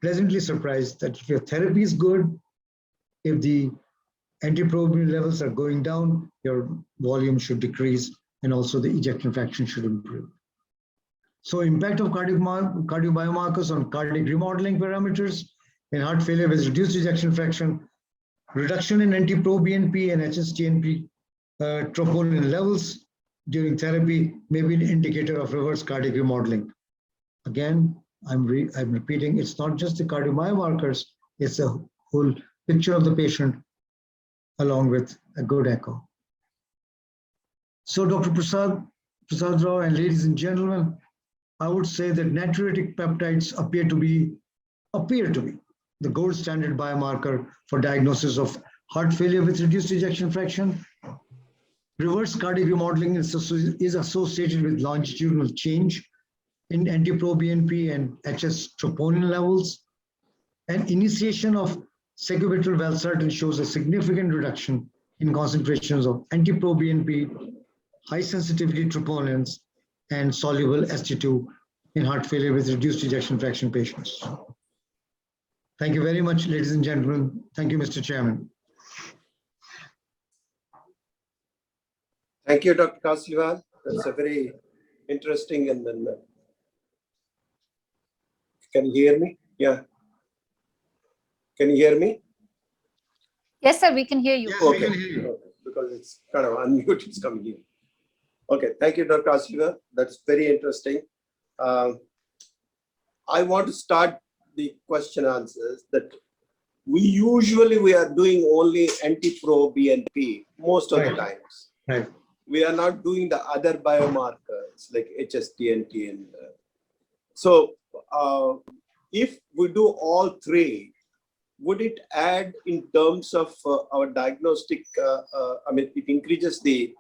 pleasantly surprised that if your therapy is good, if the NT-proBNP levels are going down, your volume should decrease, and also the ejection fraction should improve. So impact of cardiac biomarkers on cardiac remodeling parameters in heart failure with reduced ejection fraction, reduction in NT-proBNP and HSTNP troponin levels during therapy may be an indicator of reverse cardiac remodeling. Again, I'm repeating, it's not just the cardiac biomarkers, it's a whole picture of the patient along with a good echo. So Dr. Prasad Rao and ladies and gentlemen, I would say that natriuretic peptides appear to be the gold standard biomarker for diagnosis of heart failure with reduced ejection fraction. Reverse cardiac remodeling is associated with longitudinal change in NT-proBNP and HS troponin levels. And initiation of sacubitril valsartan shows a significant reduction in concentrations of NT-proBNP, high sensitivity troponins, and soluble ST2 in heart failure with reduced ejection fraction patients. Thank you very much, ladies and gentlemen. Thank you, Mr. Chairman. Thank you, Dr. Kasliwal. That's a very interesting and then. Can you hear me? Yeah. Can you hear me? Yes, sir, we can hear you. Yes, Okay. we can hear you. Okay. Because it's kind of unmute, it's coming in. Okay, thank you, Dr. Kasliwal. That's very interesting. I want to start the question answers that we are doing only NT-proBNP most of the times. Right. We are not doing the other biomarkers like HSTNT and so if we do all three, would it add in terms of our diagnostic? I mean, it increases the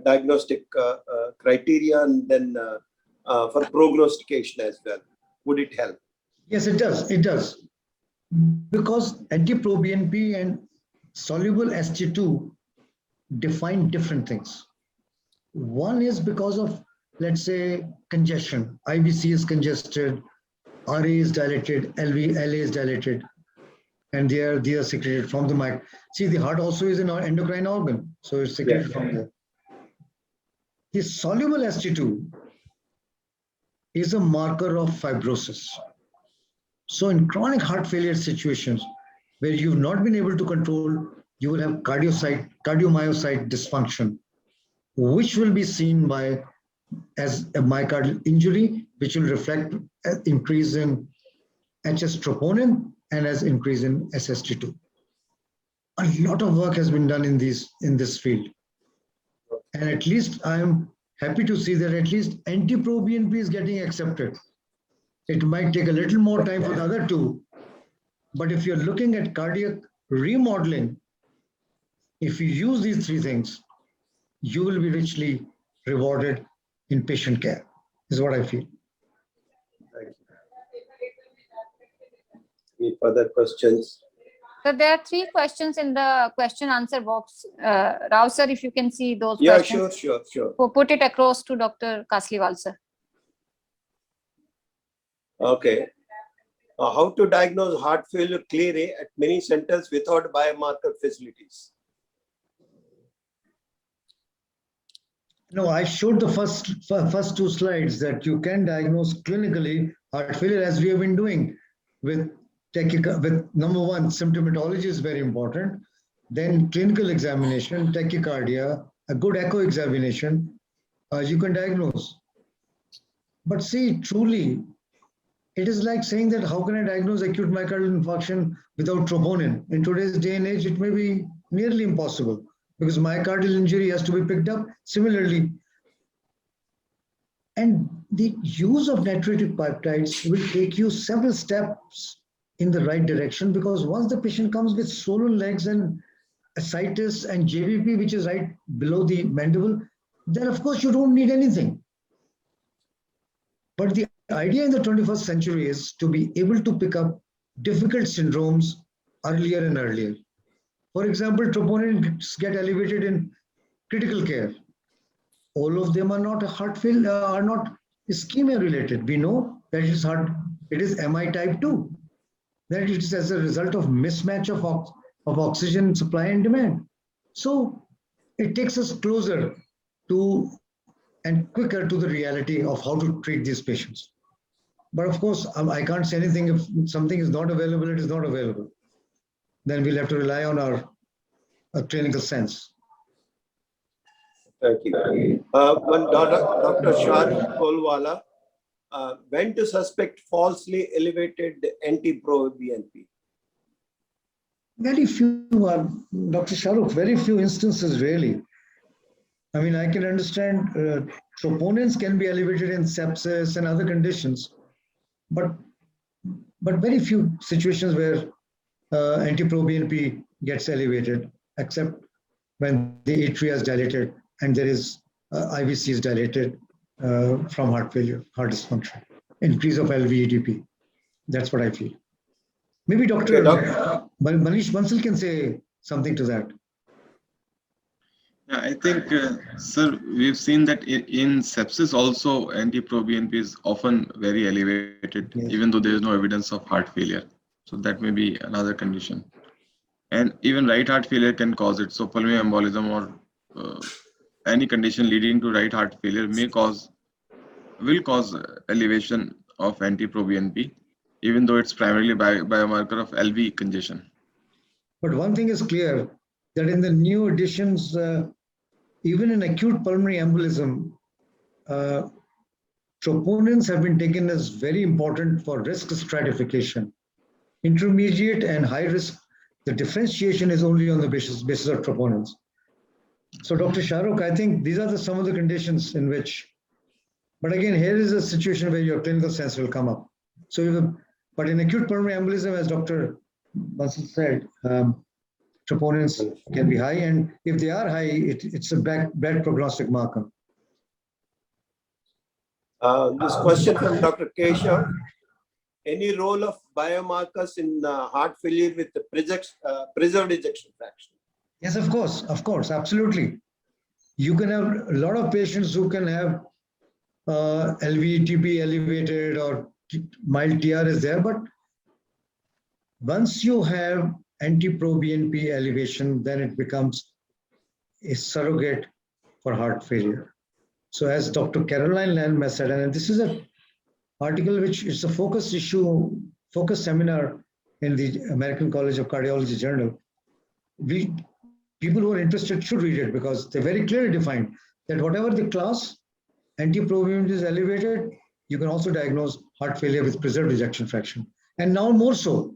diagnostic criteria, and then for prognostication as well? Would it help? Yes, it does. It does. Because NT-proBNP and soluble ST2 define different things. One is because of, let's say, congestion. IVC is congested, RA is dilated, LA is dilated, and they are secreted from the mic. See, the heart also is an endocrine organ, so it's secreted from there. The soluble ST2 is a marker of fibrosis. So in chronic heart failure situations where you've not been able to control, you will have cardiomyocyte dysfunction, which will be seen by as a myocardial injury, which will reflect an increase in HS troponin and as increase in SST2. A lot of work has been done in this field. And at least I'm happy to see that at least NT-proBNP is getting accepted. It might take a little more time for the other two, but if you're looking at cardiac remodeling, if you use these three things, you will be richly rewarded in patient care, is what I feel. Thank you. Any further questions? So there are 3 questions in the question answer box. Rao sir, if you can see those Yeah, questions. sure. Put it across to Dr. Kasliwal sir. Okay. How to diagnose heart failure clearly at many centers without biomarker facilities? No, I showed the first 2 slides that you can diagnose clinically heart failure as we have been doing with number 1, symptomatology is very important. Then clinical examination, tachycardia, a good echo examination, you can diagnose. But see, truly, it is like saying that how can I diagnose acute myocardial infarction without troponin? In today's day and age, it may be nearly impossible because myocardial injury has to be picked up similarly. And the use of natriuretic peptides will take you several steps in the right direction, because once the patient comes with swollen legs and ascites and JVP, which is right below the mandible, then of course you don't need anything. But the idea in the 21st century is to be able to pick up difficult syndromes earlier and earlier. For example, troponins get elevated in critical care. All of them are not heart failure, are not ischemia related. We know that it is MI type 2. That it is as a result of mismatch of oxygen supply and demand. So it takes us closer to and quicker to the reality of how to treat these patients. But of course, I can't say anything. If something is not available, it is not available. Then we'll have to rely on our clinical sense. Thank you. One Dr. Shahrukh Kolwala, when to suspect falsely elevated NT-proBNP? Very few, Dr. Shahrukh, very few instances really. I mean, I can understand troponins can be elevated in sepsis and other conditions, but very few situations where NT-proBNP gets elevated, except when the atria is dilated and there is IVC is dilated from heart failure, heart dysfunction, increase of LVEDP. That's what I feel. Maybe Dr. Manish Bansal can say something to that. Yeah, I think, sir, we've seen that in sepsis also NT-proBNP is often very elevated, Yes. even though there is no evidence of heart failure. So that may be another condition. And even right heart failure can cause it. So pulmonary embolism or any condition leading to right heart failure will cause elevation of NT-proBNP, even though it's primarily biomarker of LV congestion. But one thing is clear, that in the new additions, even in acute pulmonary embolism, troponins have been taken as very important for risk stratification. Intermediate and high risk, the differentiation is only on the basis of troponins. So Dr. Shahrukh, I think these are some of the conditions in which, but again, here is a situation where your clinical sense will come up. So, but in acute pulmonary embolism, as Dr. Bansal said, troponins can be high, and if they are high, it's a bad prognostic marker. This question from Dr. Keshav. Any role of biomarkers in heart failure with the preserved ejection fraction? Yes, of course, absolutely. You can have a lot of patients who can have LVETP elevated or mild TR is there, but once you have NT-proBNP elevation, then it becomes a surrogate for heart failure. So as Dr. Caroline Lamb has said, and this is an article which is a focus seminar in the American College of Cardiology Journal. People who are interested should read it because they very clearly defined that whatever the class, NT-proBNP is elevated, you can also diagnose heart failure with preserved ejection fraction. And now more so,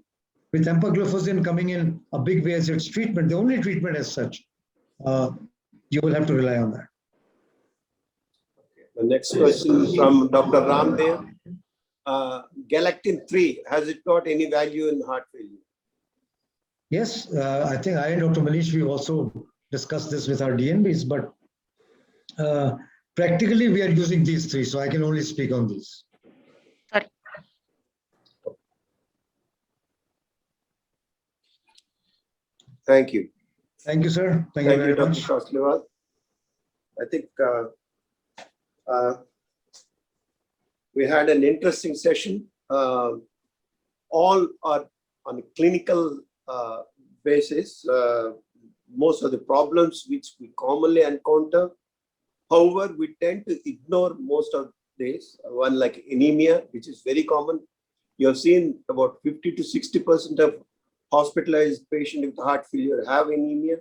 with empagliflozin coming in a big way as its treatment, the only treatment as such, you will have to rely on that. The next question is from Dr. Ramdev. Galectin-3, has it got any value in heart failure? Yes, I think I and Dr. Manish, we also discussed this with our DNBs, but practically we are using these three, so I can only speak on these. Thank you. Thank you, sir. Thank you very Dr. much. Kasliwal. I think we had an interesting session. All are on a clinical basis. Most of the problems which we commonly encounter. However, we tend to ignore most of these. One like anemia, which is very common. You have seen about 50 to 60% of hospitalized patients with heart failure have anemia,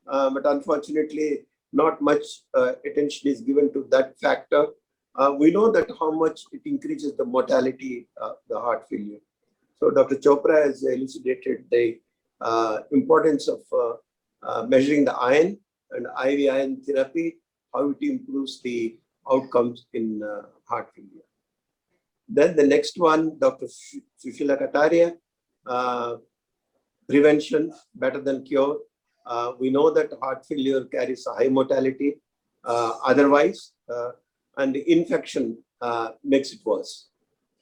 but unfortunately, not much attention is given to that factor. We know that how much it increases the mortality of the heart failure. So Dr. Chopra has elucidated the importance of measuring the iron and IV iron therapy, how it improves the outcomes in heart failure. Then the next one, Dr. Sushila Kataria, prevention better than cure. We know that heart failure carries a high mortality otherwise, and the infection makes it worse.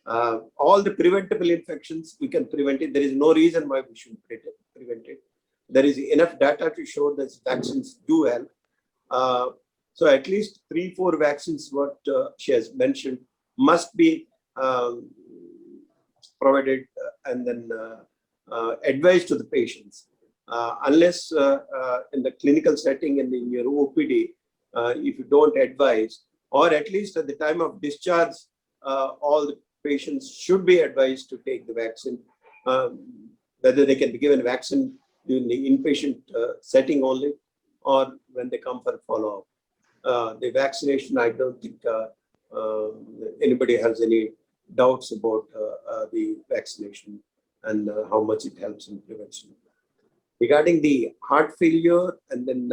All the preventable infections, we can prevent it. There is no reason why we should prevent it. There is enough data to show that vaccines do help. So at least 3-4 vaccines, what she has mentioned, must be provided and then advised to the patients. Unless in the clinical setting and in your OPD, if you don't advise, or at least at the time of discharge, all the patients should be advised to take the vaccine, whether they can be given vaccine during the inpatient setting only, or when they come for follow-up. The vaccination, I don't think anybody has any doubts about the vaccination and how much it helps in prevention. Regarding the heart failure, and then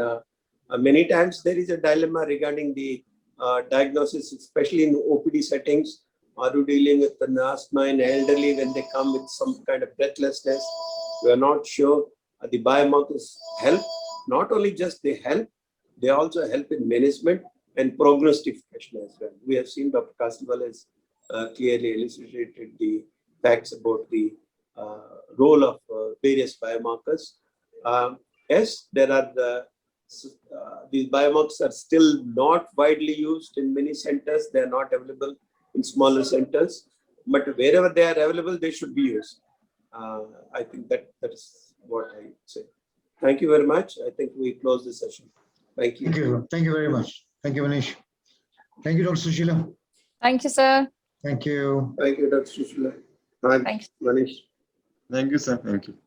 many times there is a dilemma regarding the diagnosis, especially in OPD settings. Are you dealing with an asthma in elderly when they come with some kind of breathlessness? We are not sure. The biomarkers help. Not only just they help, they also help in management and prognostication as well. We have seen Dr. Kasliwal has clearly illustrated the facts about the role of various biomarkers. Yes, there are these biomarkers are still not widely used in many centers. They are not available in smaller centers, but wherever they are available, they should be used. I think that is what I say. Thank you very much. I think we close the session. Thank you. Thank you. Thank you very much. Thank you, Manish. Thank you, Dr. Sushila. Thank you, sir. Thank you. Thank you, Dr. Sushila. Thanks. Manish. Thank you, sir. Thank you.